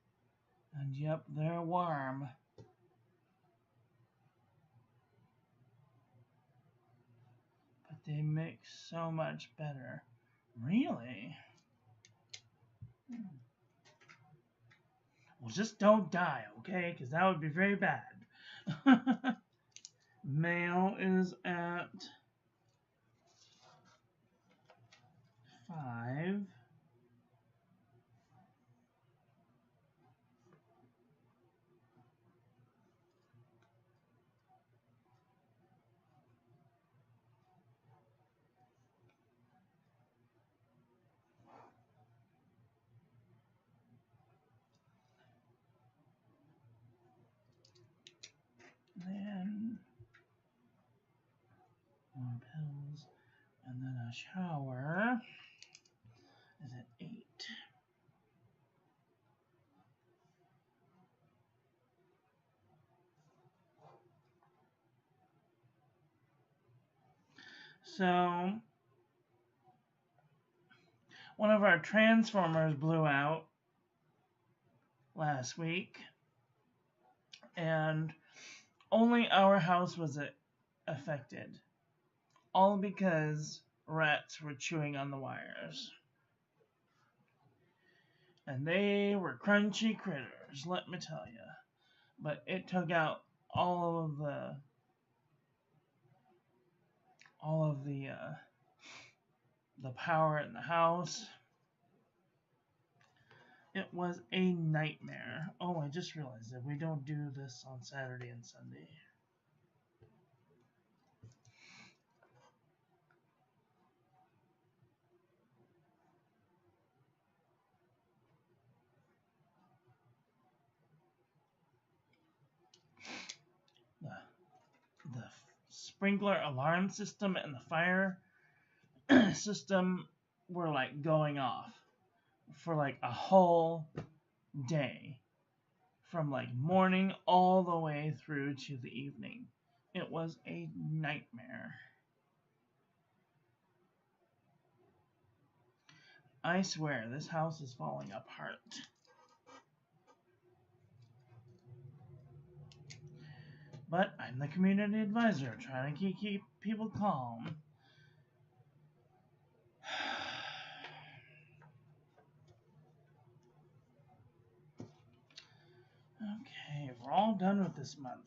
And yep, they're warm. But they mix so much better. Really? Well, just don't die, okay? Because that would be very bad. Male is at 5. Then more pills, and then a shower is at 8. So one of our transformers blew out last week, and only our house was affected, all because rats were chewing on the wires. And they were crunchy critters, let me tell you. But it took out all of the power in the house. It was a nightmare. Oh, I just realized that we don't do this on Saturday and Sunday. The sprinkler alarm system and the fire system were like going off for like a whole day from like morning all the way through to the evening. It was a nightmare. I swear, this house is falling apart. But I'm the community advisor, trying to keep people calm. Okay, we're all done with this month.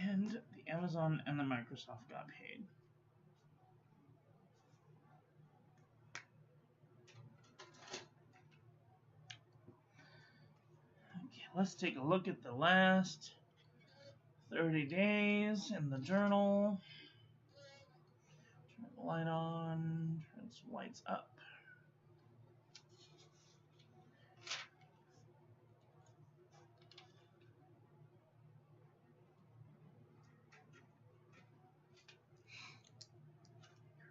And the Amazon and the Microsoft got paid. Okay, let's take a look at the last 30 days in the journal. Turn the light on, turn some lights up.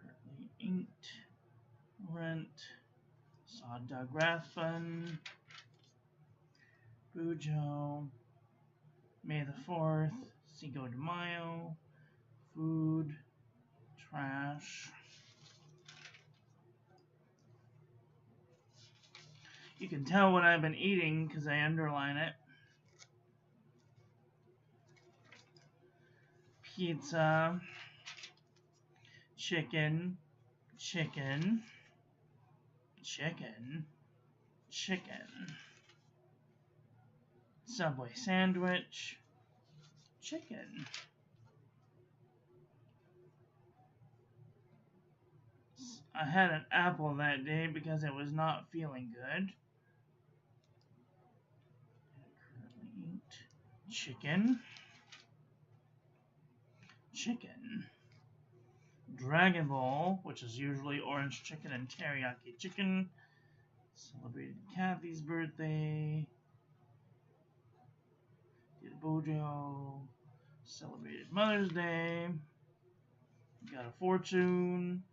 Currently inked, rent, saw Doug Rathbun, Bujo, May the 4th, Cinco de Mayo, food, trash. You can tell what I've been eating because I underline it. Pizza, chicken, chicken, chicken, chicken. Subway sandwich, chicken. I had an apple that day because I was not feeling good. Currently eat chicken, chicken. Dragon Ball, which is usually orange chicken and teriyaki chicken. Celebrated Kathy's birthday. Did Bujo. Celebrated Mother's Day. Got a fortune.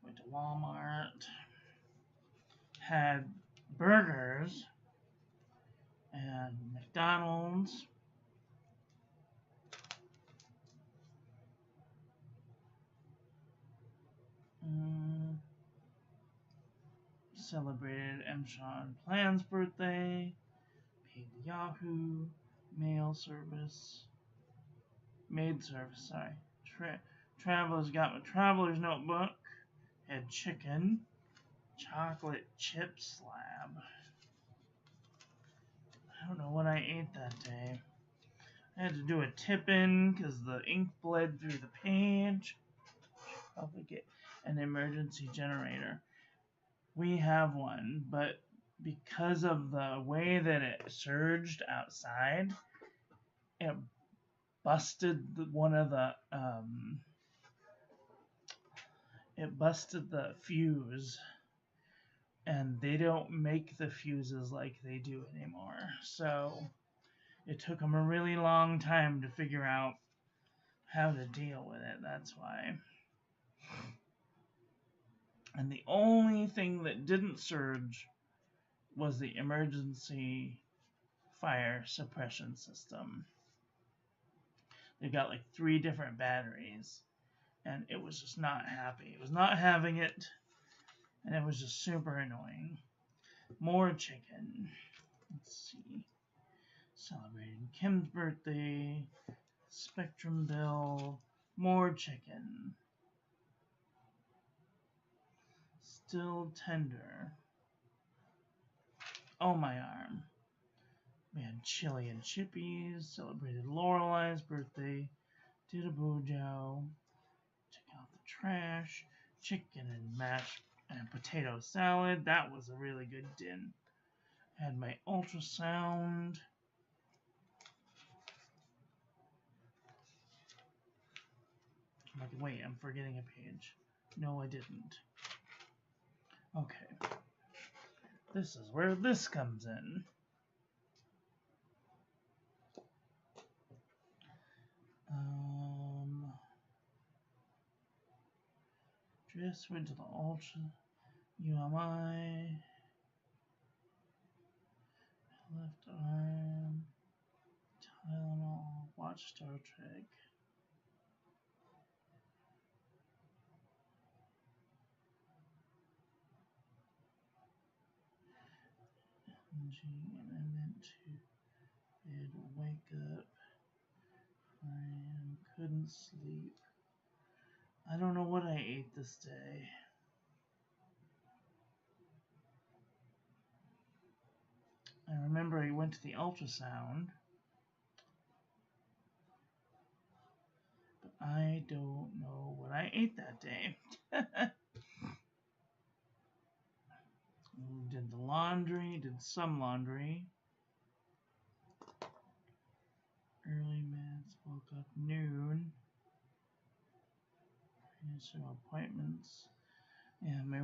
Went to Walmart. Had burgers. And McDonald's. Celebrated M. Sean Plan's birthday. Paid the Yahoo mail service. Maid service, sorry. Travelers got my traveler's notebook. Had chicken. Chocolate chip slab. I don't know what I ate that day. I had to do a tip-in because the ink bled through the page. Probably get an emergency generator. We have one, but because of the way that it surged outside, it busted one of the fuse, and they don't make the fuses like they do anymore. So it took them a really long time to figure out how to deal with it. That's why. And the only thing that didn't surge was the emergency fire suppression system. They've got like 3 different batteries, and it was just not happy. It was not having it, and it was just super annoying. More chicken. Let's see. Celebrating Kim's birthday. Spectrum bill. More chicken. Still tender. Oh, my arm. We had chili and chippies. Celebrated Lorelei's birthday. Did a Bujo. Took out the trash. Chicken and mashed and potato salad. That was a really good din. Had my ultrasound. I'm like, wait, I'm forgetting a page. No, I didn't. Okay. This is where this comes in. Just went to the Ultra UMI. Left arm. Tylenol. Watch Star Trek. And I meant to bed, wake up, crying, couldn't sleep. I don't know what I ate this day. I remember I went to the ultrasound, but I don't know what I ate that day. Did the laundry, did some laundry. Early meds, woke up noon. Some appointments. Yeah, my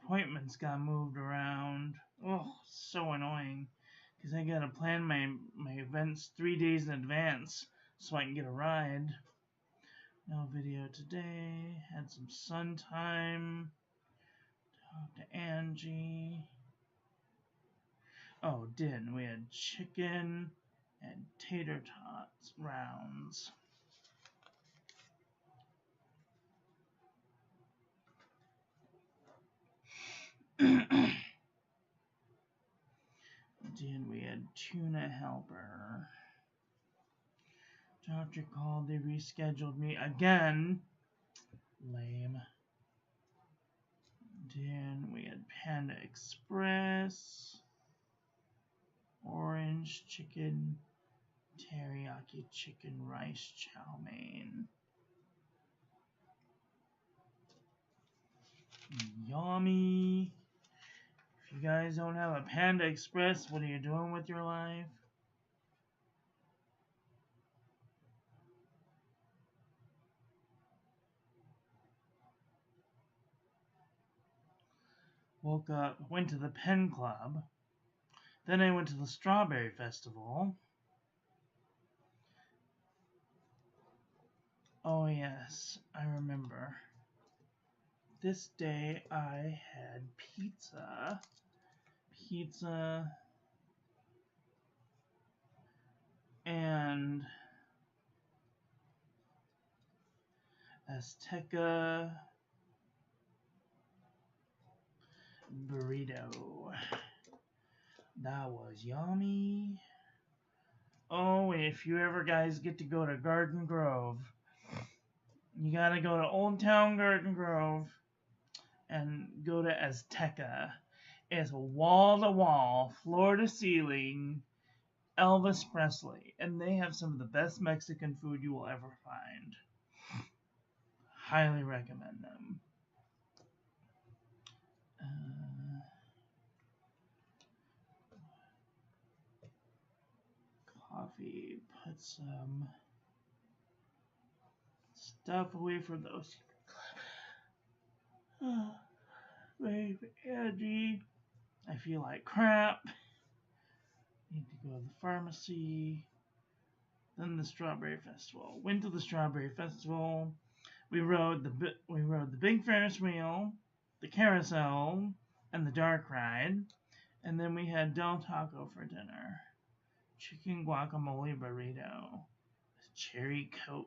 appointments got moved around. Oh, so annoying. Because I gotta plan my events 3 days in advance so I can get a ride. No video today. Had some sun time. Talked to Angie. Oh, we had chicken and tater tots rounds. We had tuna helper. Doctor called, they rescheduled me again. Lame. Then we had Panda Express. Orange chicken, teriyaki chicken, rice chow mein. Yummy. If you guys don't have a Panda Express, what are you doing with your life? Woke up, went to the Pen Club. Then I went to the Strawberry Festival. Oh yes, I remember. This day I had pizza. And Azteca burrito. That was yummy. Oh, if you ever guys get to go to Garden Grove, you gotta go to Old Town Garden Grove and go to Azteca. It's wall-to-wall, floor-to-ceiling, Elvis Presley, and they have some of the best Mexican food you will ever find. Highly recommend them. Coffee, put some stuff away from those. Babe, Angie, I feel like crap. Need to go to the pharmacy. Then the Strawberry Festival. Went to the Strawberry Festival. We rode the big Ferris wheel, the carousel, and the dark ride. And then we had Del Taco for dinner. Chicken guacamole burrito with cherry Coke.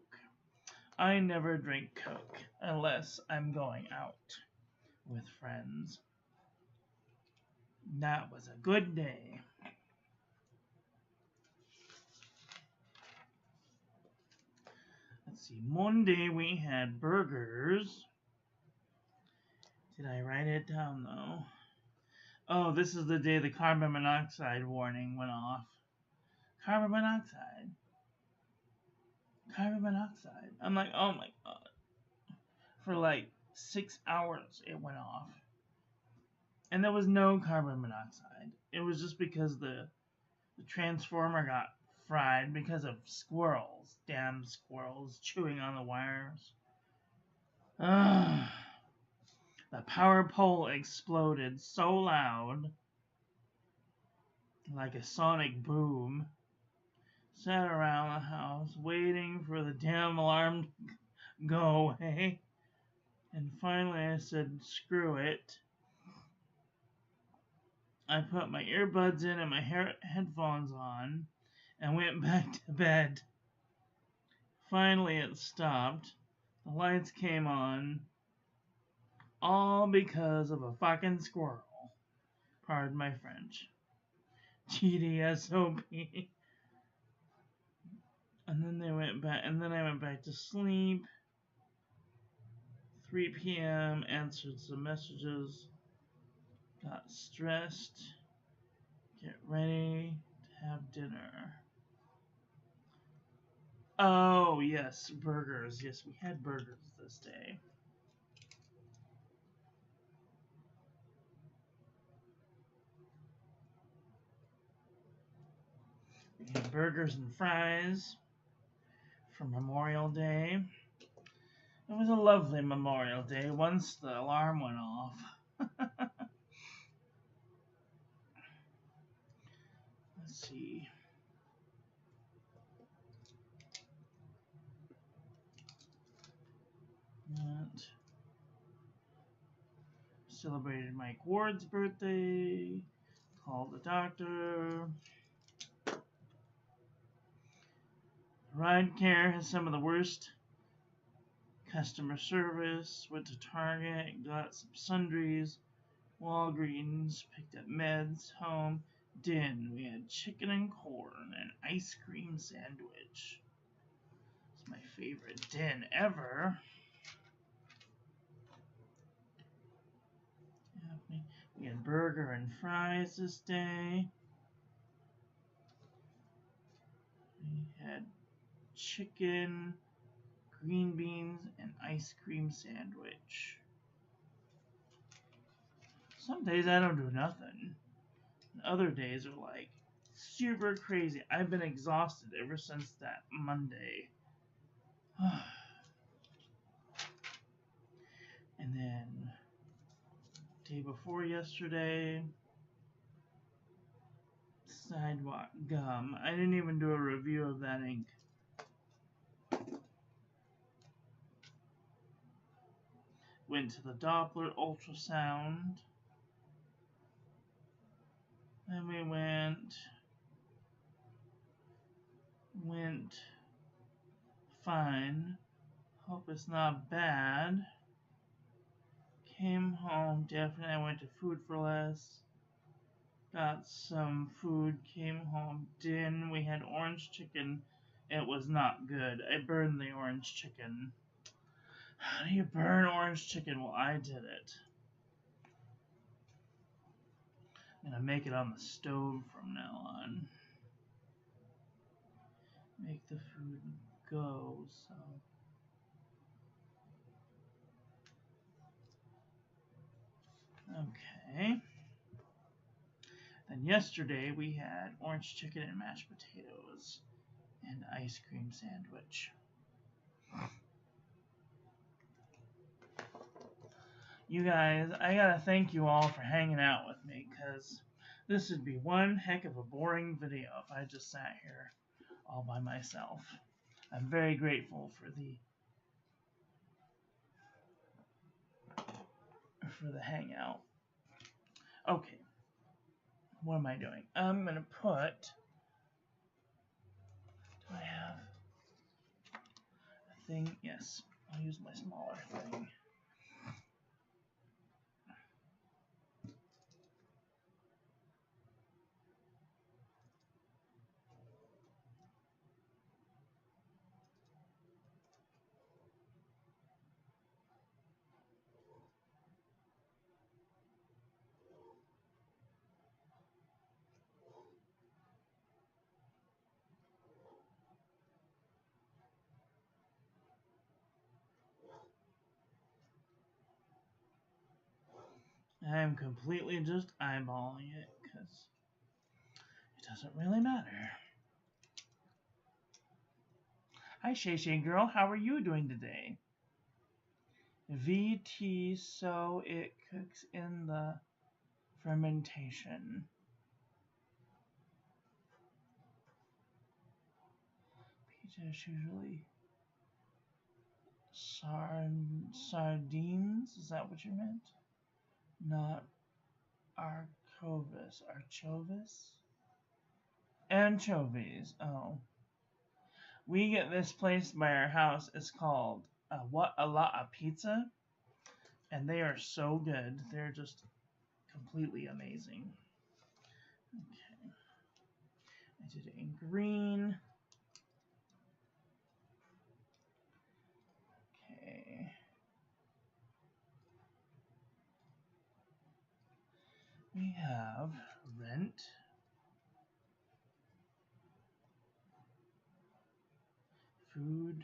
I never drink Coke unless I'm going out with friends. That was a good day. Let's see, Monday we had burgers. Did I write it down though? Oh, this is the day the carbon monoxide warning went off. Carbon monoxide. I'm like, oh my god. For like 6 hours it went off. And there was no carbon monoxide. It was just because the transformer got fried because of squirrels. Damn squirrels chewing on the wires. The power pole exploded so loud, like a sonic boom. Sat around the house waiting for the damn alarm to go away. And finally I said, screw it. I put my earbuds in and my headphones on and went back to bed. Finally it stopped. The lights came on. All because of a fucking squirrel. Pardon my French. GDSOP. And then I went back to sleep. 3 p.m. answered some messages. Got stressed. Get ready to have dinner. Oh, yes, burgers. Yes, we had burgers this day. We had burgers and fries for Memorial Day. It was a lovely Memorial Day once the alarm went off. Let's see. That. Celebrated Mike Ward's birthday. Called the doctor. Ride Care has some of the worst customer service. Went to Target, got some sundries. Walgreens, picked up meds. Home. Din. We had chicken and corn and ice cream sandwich. It's my favorite din ever. We had burger and fries this day. We had chicken, green beans, and ice cream sandwich. Some days I don't do nothing. Other days are like super crazy. I've been exhausted ever since that Monday. And then day before yesterday, Sidewalk Gum. I didn't even do a review of that ink. Went to the Doppler ultrasound. Then we went fine. Hope it's not bad. Came home, definitely. I went to Food for Less. Got some food, came home. Din, we had orange chicken. It was not good. I burned the orange chicken. How do you burn orange chicken? Well, I did it. I'm gonna make it on the stove from now on. Make the food go, so. Okay. Then yesterday we had orange chicken and mashed potatoes and ice cream sandwich. You guys, I gotta thank you all for hanging out with me, because this would be one heck of a boring video if I just sat here all by myself. I'm very grateful for the hangout. Okay. What am I doing? I'm gonna put. Do I have a thing? Yes. I'll use my smaller thing. I'm completely just eyeballing it because it doesn't really matter. Hi, Shay Shay girl. How are you doing today? VT, so it cooks in the fermentation. Pizza is usually Sardines? Is that what you meant? Not Arcovis. Archovis? Anchovies. Oh. We get this place by our house. It's called What a Lot of Pizza. And they are so good. They're just completely amazing. Okay. I did it in green. Okay. We have rent. Food.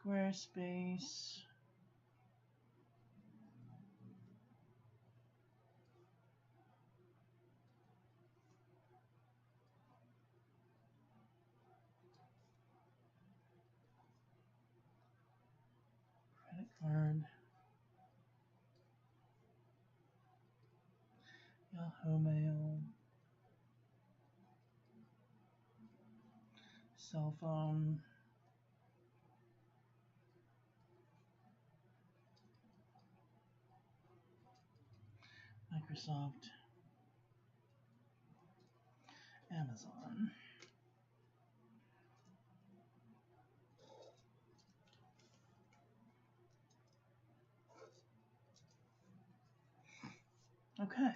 Squarespace. Credit card. Yahoo Mail. Cell phone. Microsoft. Amazon. Okay.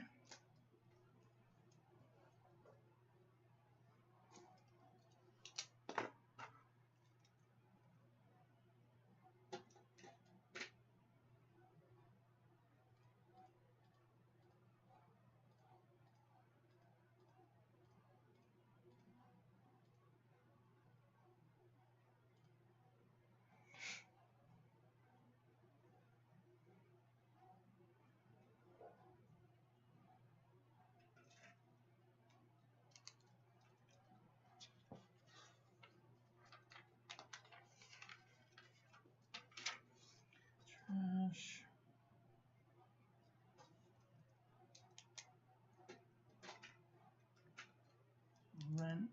Trash. Rent.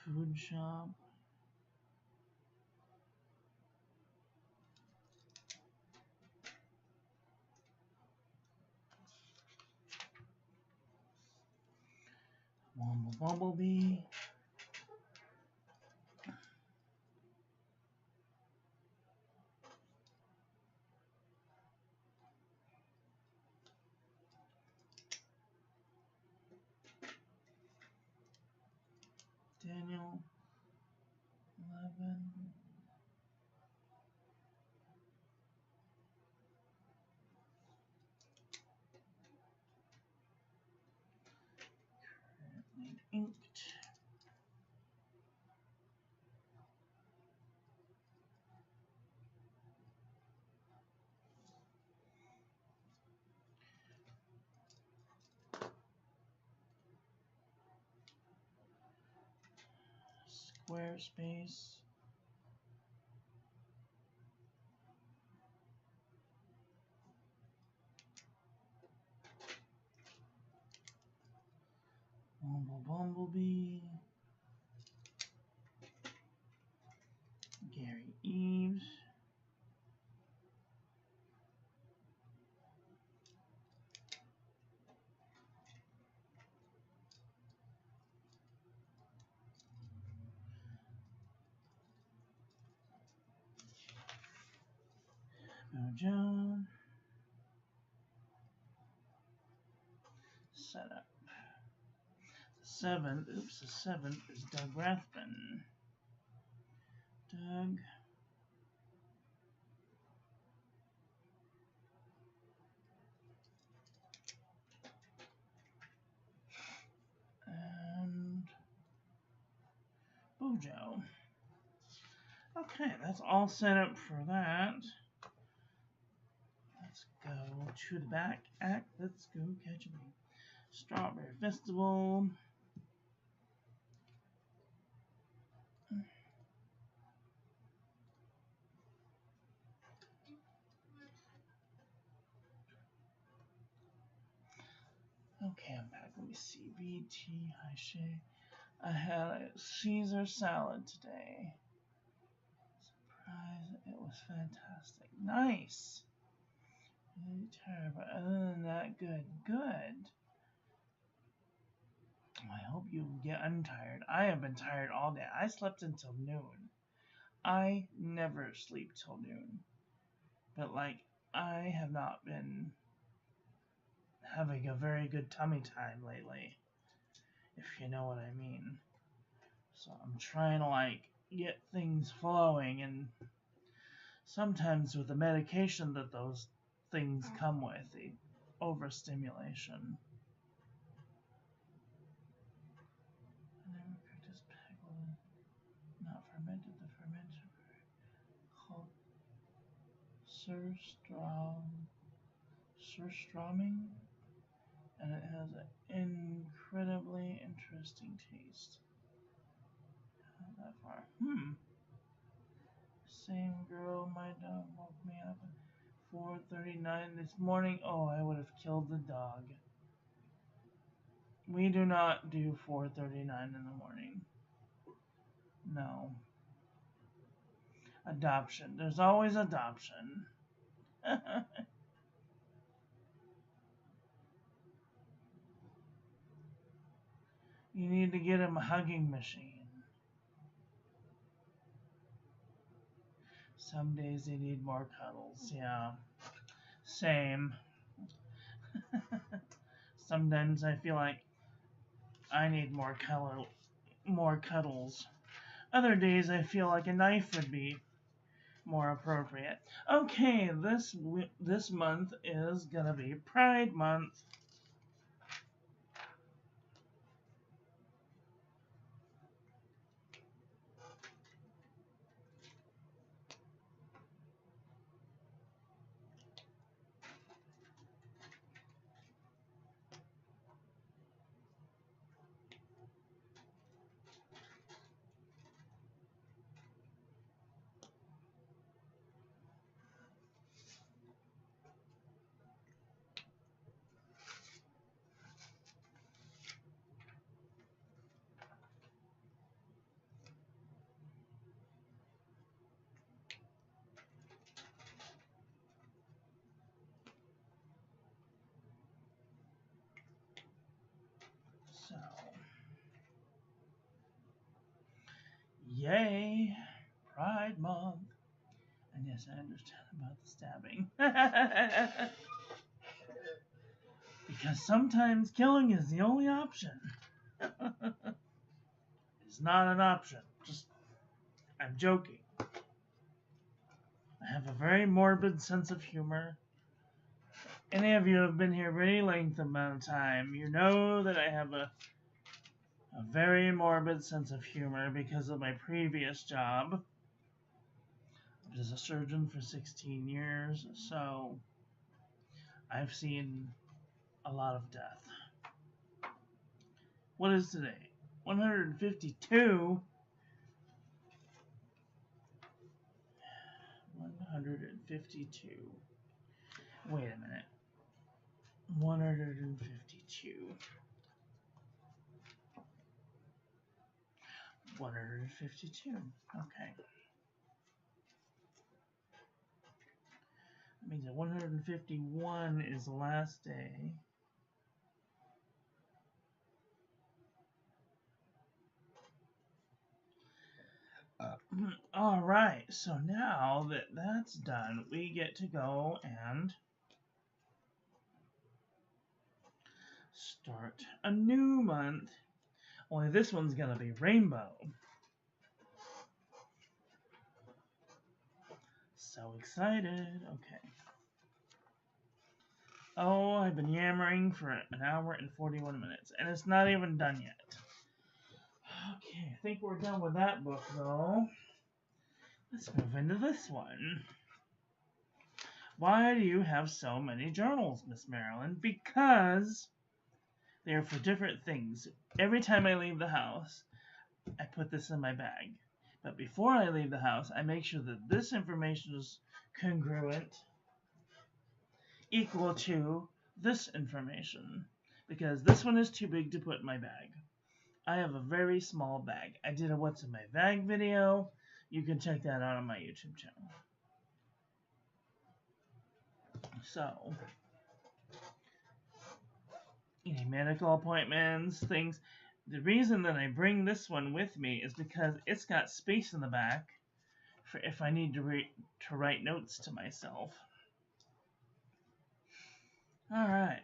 Food shop. Bumblebee. Daniel. 11. Currently inked. Squarespace. Bumblebee. Gary Eves. Bujo. Setup. The seventh is Doug Rathbun. Doug. And Bujo. Okay, that's all set up for that. Let's go to the back act. Let's go catch a bee. Strawberry Festival. Okay, I'm back. Let me see. VT Haishe. I had a Caesar salad today. Surprise. It was fantastic. Nice. Really tired, but other than that, good. Good. I hope you get untired. I have been tired all day. I slept until noon. I never sleep till noon. But, like, I have not been having a very good tummy time lately, if you know what I mean. So I'm trying to, like, get things flowing, and sometimes with the medication that those things come with, the overstimulation. I never cooked this pickle, not fermented, the fermented called surströmming, and it has an incredibly interesting taste. Not that far. Same girl, my dog woke me up at 4:39 this morning. Oh, I would have killed the dog. We do not do 4:39 in the morning. No. Adoption. There's always adoption. You need to get him a hugging machine. Some days they need more cuddles. Yeah. Same. Sometimes I feel like I need more cuddles. Other days I feel like a knife would be more appropriate. Okay, this month is gonna be Pride Month. So, yay, Pride Month. And yes, I understand about the stabbing. Because sometimes killing is the only option. It's not an option. I'm joking. I have a very morbid sense of humor. Any of you have been here very length amount of time, you know that I have a very morbid sense of humor because of my previous job. I was a surgeon for 16 years, so I've seen a lot of death. What is today? 152? 152. Wait a minute. 152. 152. Okay. That means that 151 is the last day. Alright, so now that that's done, we get to go and start a new month. Only this one's gonna be rainbow. So excited. Okay. Oh, I've been yammering for an hour and 41 minutes, and it's not even done yet. Okay, I think we're done with that book, though. Let's move into this one. Why do you have so many journals, Miss Marilyn? Because they are for different things. Every time I leave the house, I put this in my bag. But before I leave the house, I make sure that this information is congruent, equal to this information. Because this one is too big to put in my bag. I have a very small bag. I did a what's in my bag video. You can check that out on my YouTube channel. So, any medical appointments, things. The reason that I bring this one with me is because it's got space in the back for if I need to write notes to myself. All right.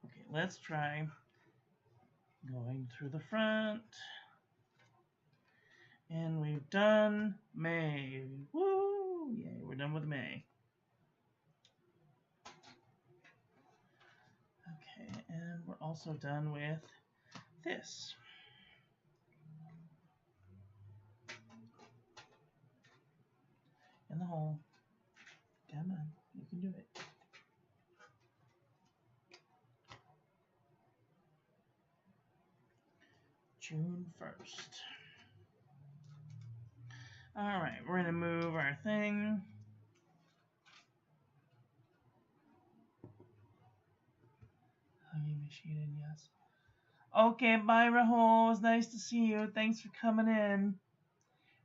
Okay, let's try going through the front. And we've done May. Woo! Yay, we're done with May. Okay, and we're also done with this. In the hole. Come on, you can do it. June 1st. Alright, we're going to move our thing. Hugging machine, yes. Okay, bye, Rahul. It's nice to see you. Thanks for coming in.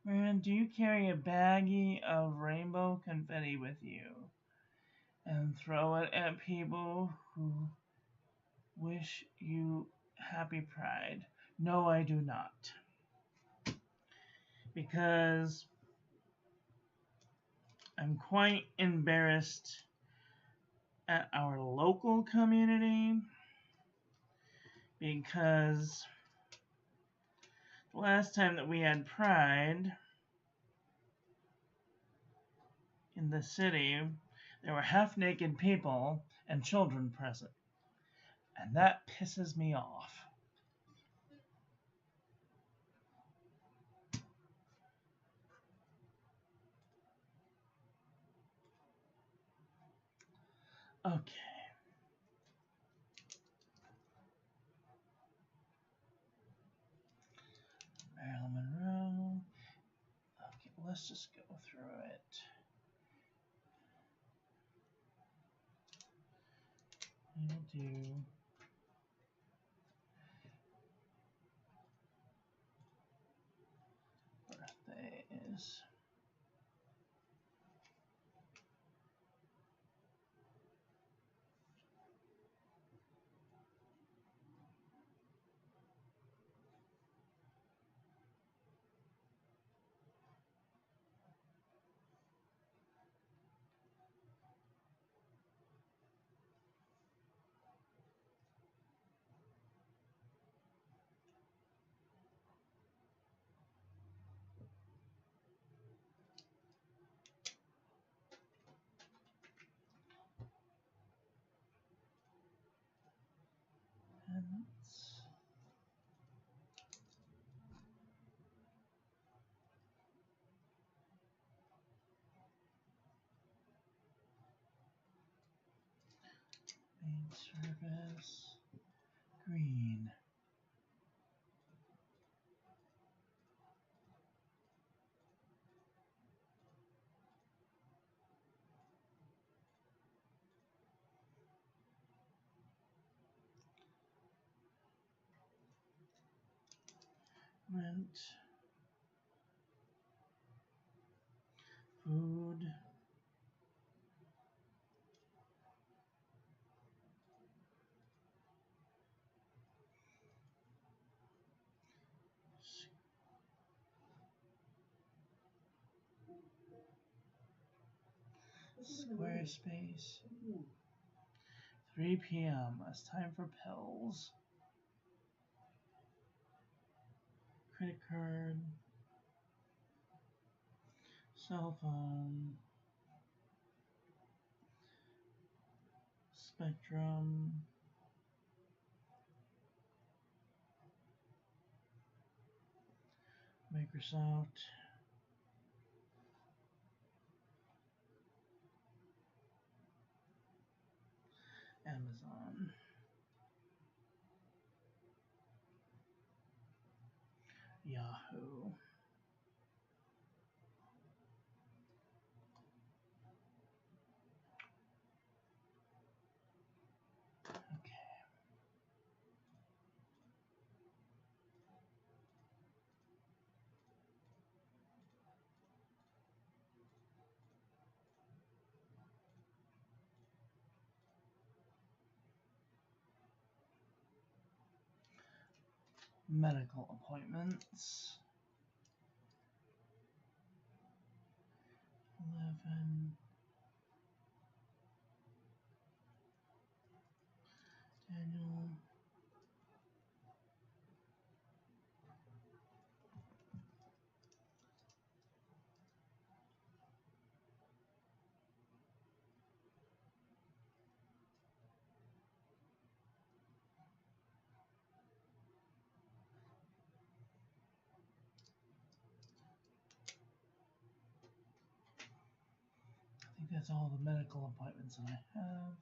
Man, do you carry a baggie of rainbow confetti with you and throw it at people who wish you happy Pride? No, I do not. Because I'm quite embarrassed at our local community, because the last time that we had Pride in the city, there were half-naked people and children present. And that pisses me off. Okay. Marilyn Monroe. Okay, let's just go through it. We'll do birthdays. Main service. Green. Rent. Food. Squarespace. 3 p.m. It's time for pills. Credit card. Cell phone. Spectrum. Microsoft. Amazon. Yahoo. Okay. Medical appointments. 11. Daniel. I think that's all the medical appointments that I have.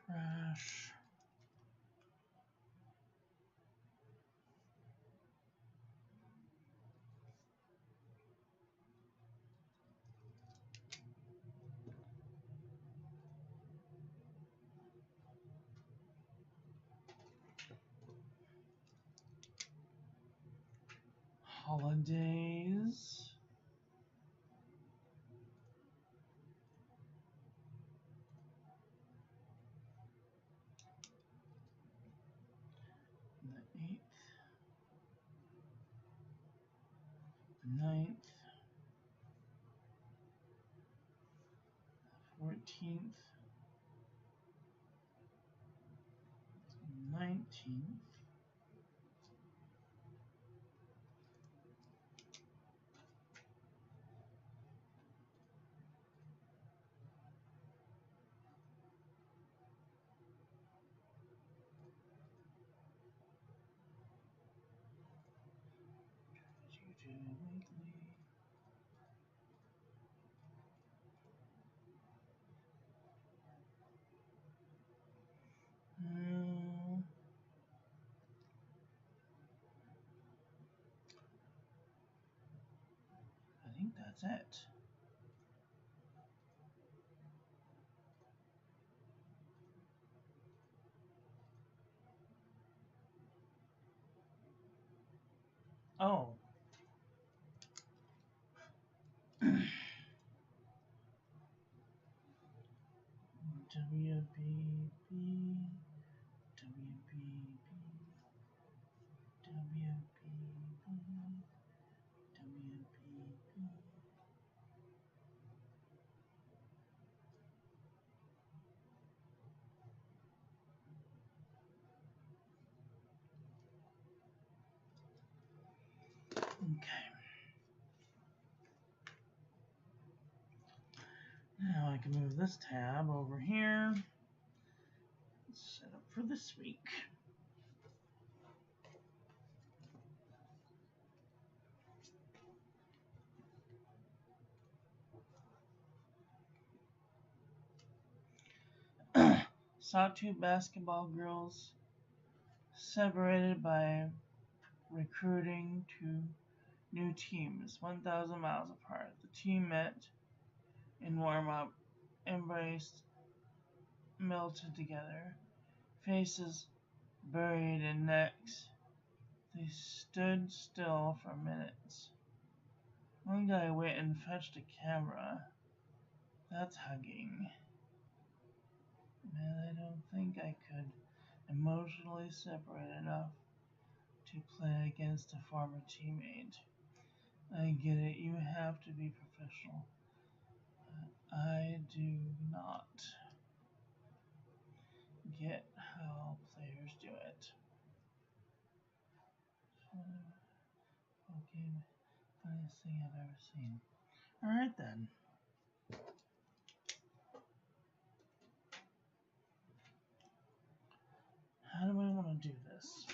Trash. Holidays. The 8th. The 9th. 14th. 19th. I think that's it. Oh. WBB. Okay. Now I can move this tab over here. Set up for this week. Sawtooth basketball girls separated by recruiting two new teams 1,000 miles apart. The team met in warm-up, embraced, melted together, faces buried in necks. They stood still for minutes. One guy went and fetched a camera. That's hugging. Man, I don't think I could emotionally separate enough to play against a former teammate. I get it, you have to be professional. I do not get how players do it. Okay, funniest thing I've ever seen. Alright then. How do I want to do this?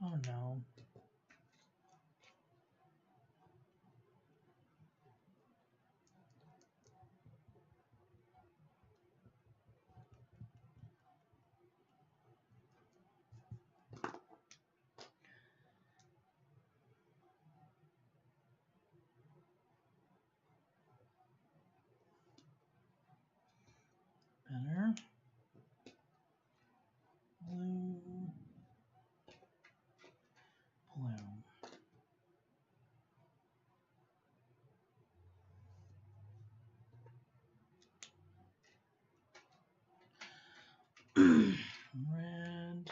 Oh no. Better. Blue. Blue. Red.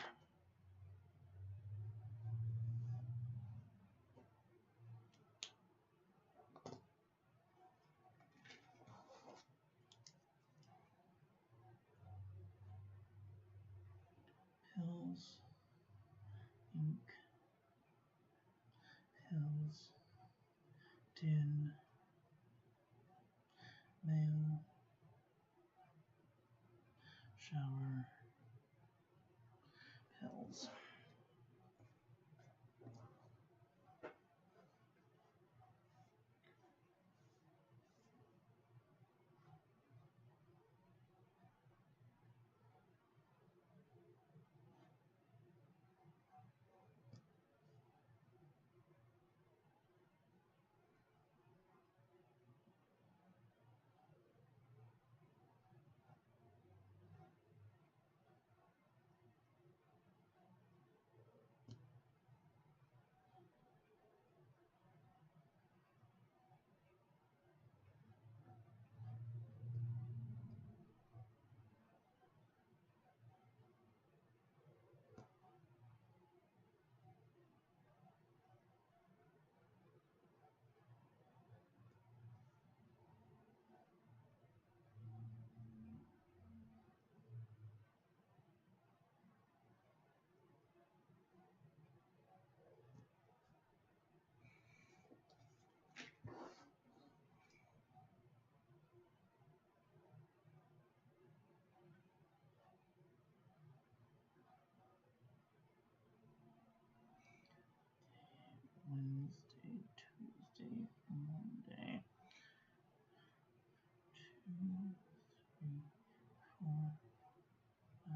Pills. Ink. Pills. Tin. Mail. Shower. Pills. Wednesday, Tuesday, Monday. 2, 3, 4, 5,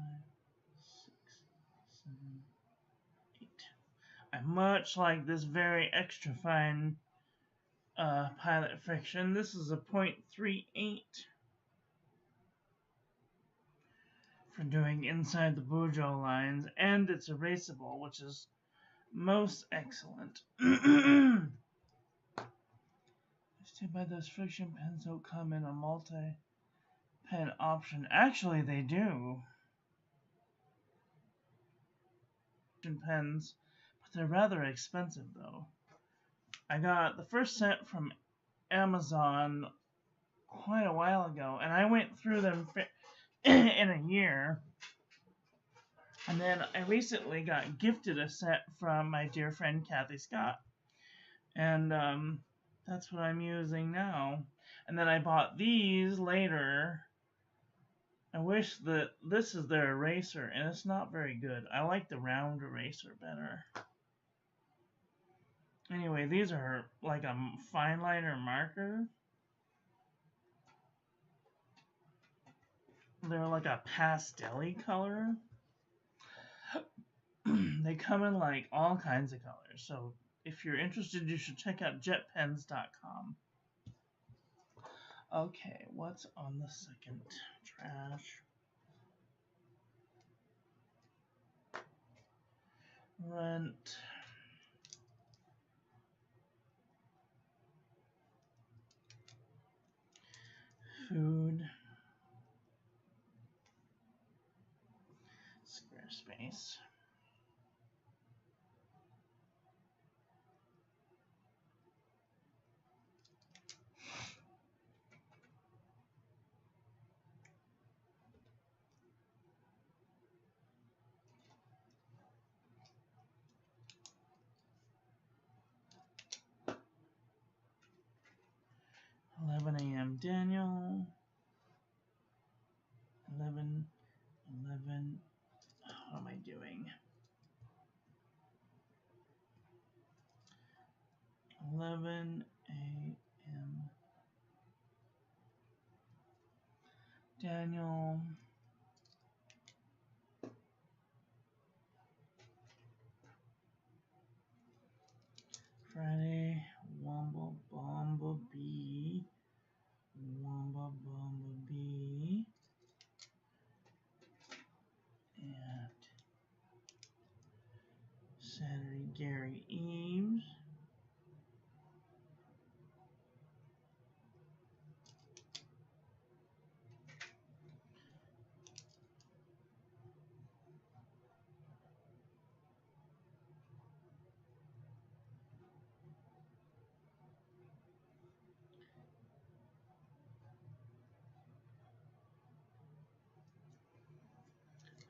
6, 7, 8. I much like this very extra fine pilot friction. This is a 0.38 for doing inside the Bujo lines, and it's erasable, which is most excellent. It's too bad those friction pens don't come in a multi-pen option. Actually, they do. Pens, but they're rather expensive though. I got the first set from Amazon quite a while ago, and I went through them in a year. And then I recently got gifted a set from my dear friend Kathy Scott, and that's what I'm using now. And then I bought these later. I wish that this is their eraser, and it's not very good. I like the round eraser better. Anyway, these are like a fine liner marker. They're like a pastel-y color. They come in like all kinds of colors. So if you're interested, you should check out jetpens.com. Okay, what's on the second? Trash. Rent. Food. Squarespace. $11 a.m. Daniel. 11. What am I doing? 11 a.m. Daniel. Friday, Wamba Bomba Bee. Wamba Bomba Bee. And Saturday, Gary Eames.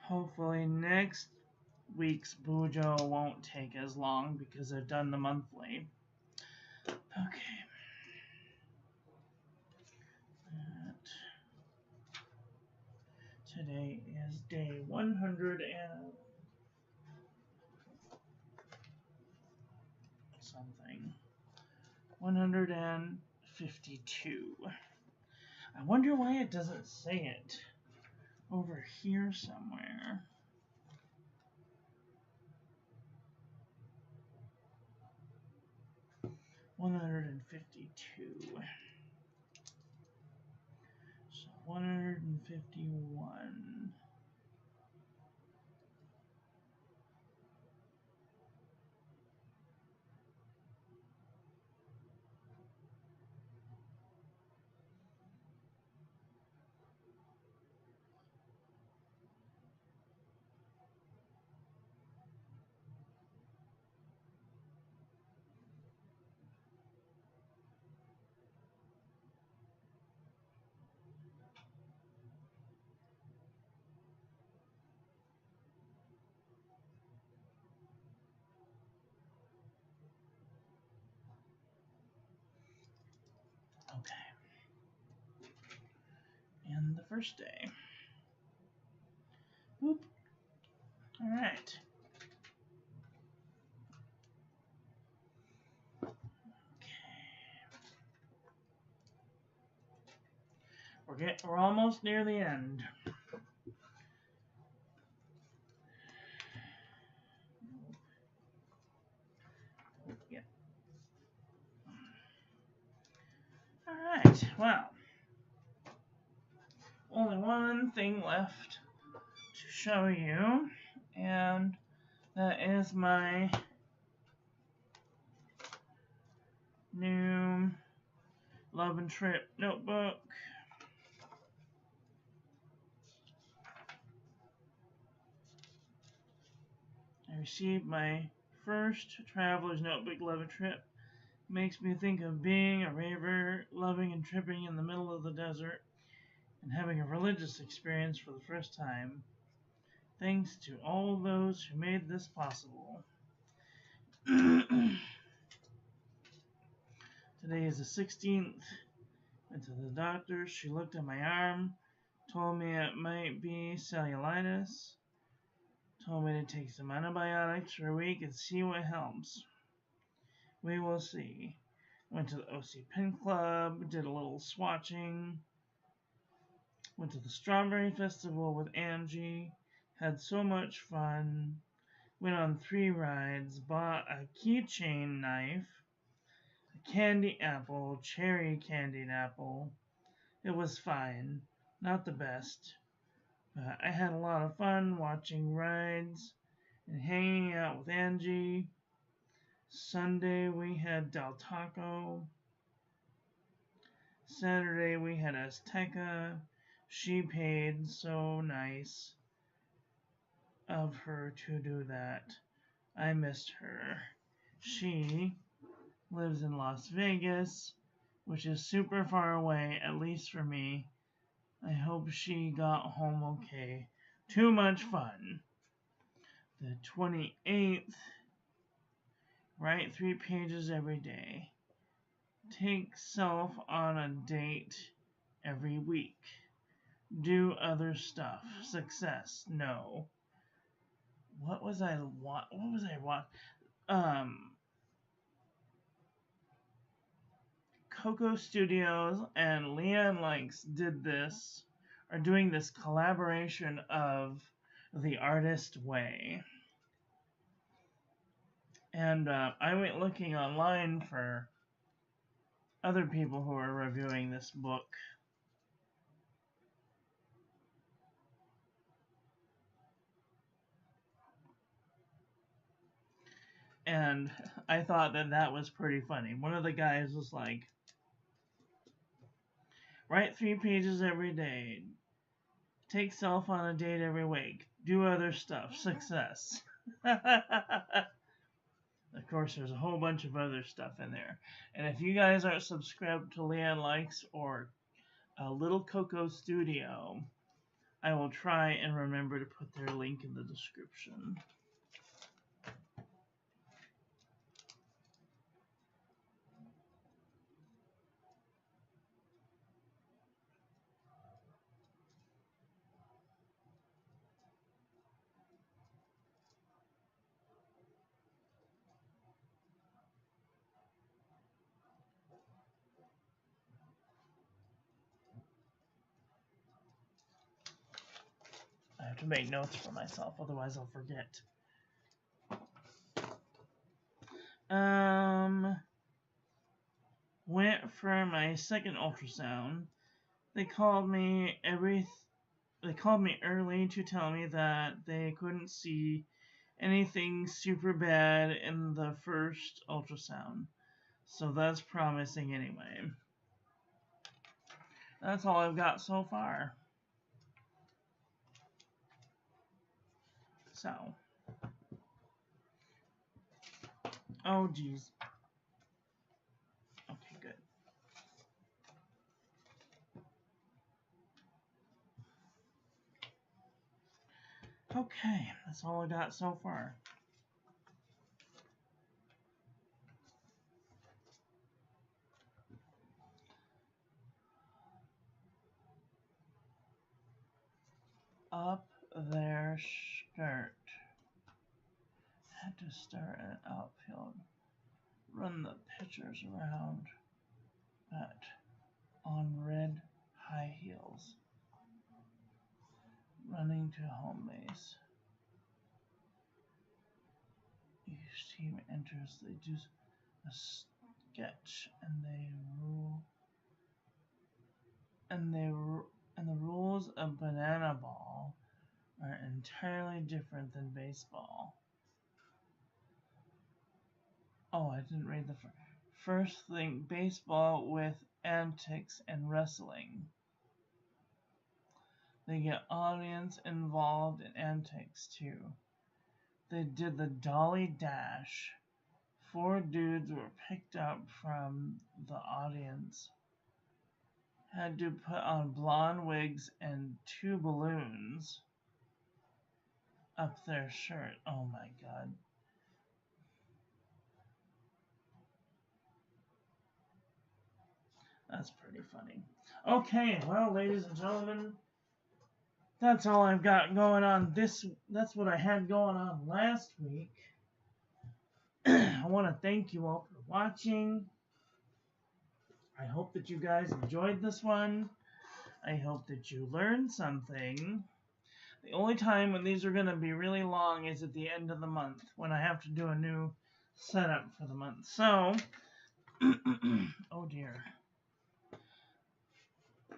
Hopefully next week's Bujo won't take as long because I've done the monthly. Okay. Today is day 100 and something. 152. I wonder why it doesn't say it over here somewhere. $152. So 151. Okay. And the first day. Boop. All right. We're almost near the end. Yep. All right. Well, only one thing left to show you, and that is my new Love and Trip notebook. I received my first traveler's notebook, Love and Trip. Makes me think of being a raver, loving and tripping in the middle of the desert, and having a religious experience for the first time. Thanks to all those who made this possible. Today is the 16th. Went to the doctor. She looked at my arm, told me it might be cellulitis, told me to take some antibiotics for a week and see what helps. We will see. Went to the OC Pen Club, did a little swatching. Went to the Strawberry Festival with Angie, had so much fun. Went on 3 rides, bought a keychain knife, a candy apple, cherry candied apple. It was fine, not the best, but I had a lot of fun watching rides and hanging out with Angie. Sunday we had Del Taco. Saturday we had Azteca. She paid, so nice of her to do that. I missed her. She lives in Las Vegas, which is super far away, at least for me. I hope she got home okay. Too much fun. The 28th, write 3 pages every day. Take self on a date every week. Do other stuff. Success. No. What was I watching? Coco Studios and Leon Likes are doing this collaboration of The Artist Way. And I went looking online for other people who are reviewing this book. And I thought that was pretty funny. One of the guys was like, write 3 pages every day. Take self on a date every week. Do other stuff. Success. Of course, there's a whole bunch of other stuff in there. And if you guys aren't subscribed to Leon Likes or Little Coco Studio, I will try and remember to put their link in the description. I have to make notes for myself, otherwise I'll forget. Went for my second ultrasound. They called me early to tell me that they couldn't see anything super bad in the first ultrasound. So that's promising anyway. That's all I've got so far. So. Oh, geez. Okay, good. Okay, that's all I got so far. Up their skirt. Had to start an uphill. Run the pitchers around on red high heels. Running to home base. Each team enters. They do a sketch and they rule. And the rules of banana ball are entirely different than baseball. Oh, I didn't read the first thing. Baseball with antics and wrestling. They get audience involved in antics too. They did the dolly dash. 4 dudes were picked up from the audience. Had to put on blonde wigs and 2 balloons up their shirt. Oh my god. That's pretty funny. Okay, well, ladies and gentlemen, that's all I've got going on that's what I had going on last week. I want to thank you all for watching. I hope that you guys enjoyed this one. I hope that you learned something. The only time when these are going to be really long is at the end of the month, when I have to do a new setup for the month. So, oh dear.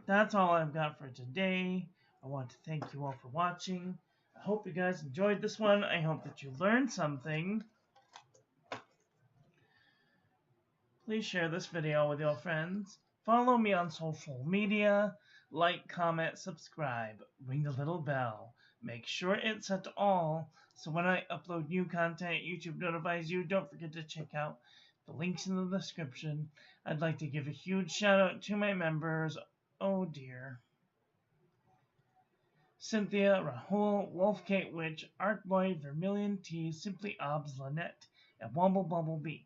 That's all I've got for today. I want to thank you all for watching. I hope you guys enjoyed this one. I hope that you learned something. Please share this video with your friends. Follow me on social media. Like, comment, subscribe. Ring the little bell. Make sure it's set to all, so when I upload new content, YouTube notifies you. Don't forget to check out the links in the description. I'd like to give a huge shout out to my members. Oh dear. Cynthia, Rahul, Wolf Kate Witch, Artboy, Vermilion T, Simply Obs, Lynette, and Wumble Bumblebee.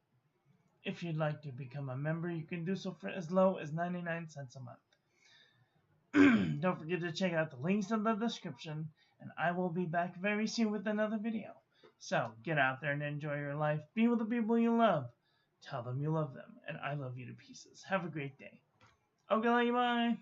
If you'd like to become a member, you can do so for as low as 99 cents a month. Don't forget to check out the links in the description, and I will be back very soon with another video. So, get out there and enjoy your life. Be with the people you love. Tell them you love them, and I love you to pieces. Have a great day. Okay, bye.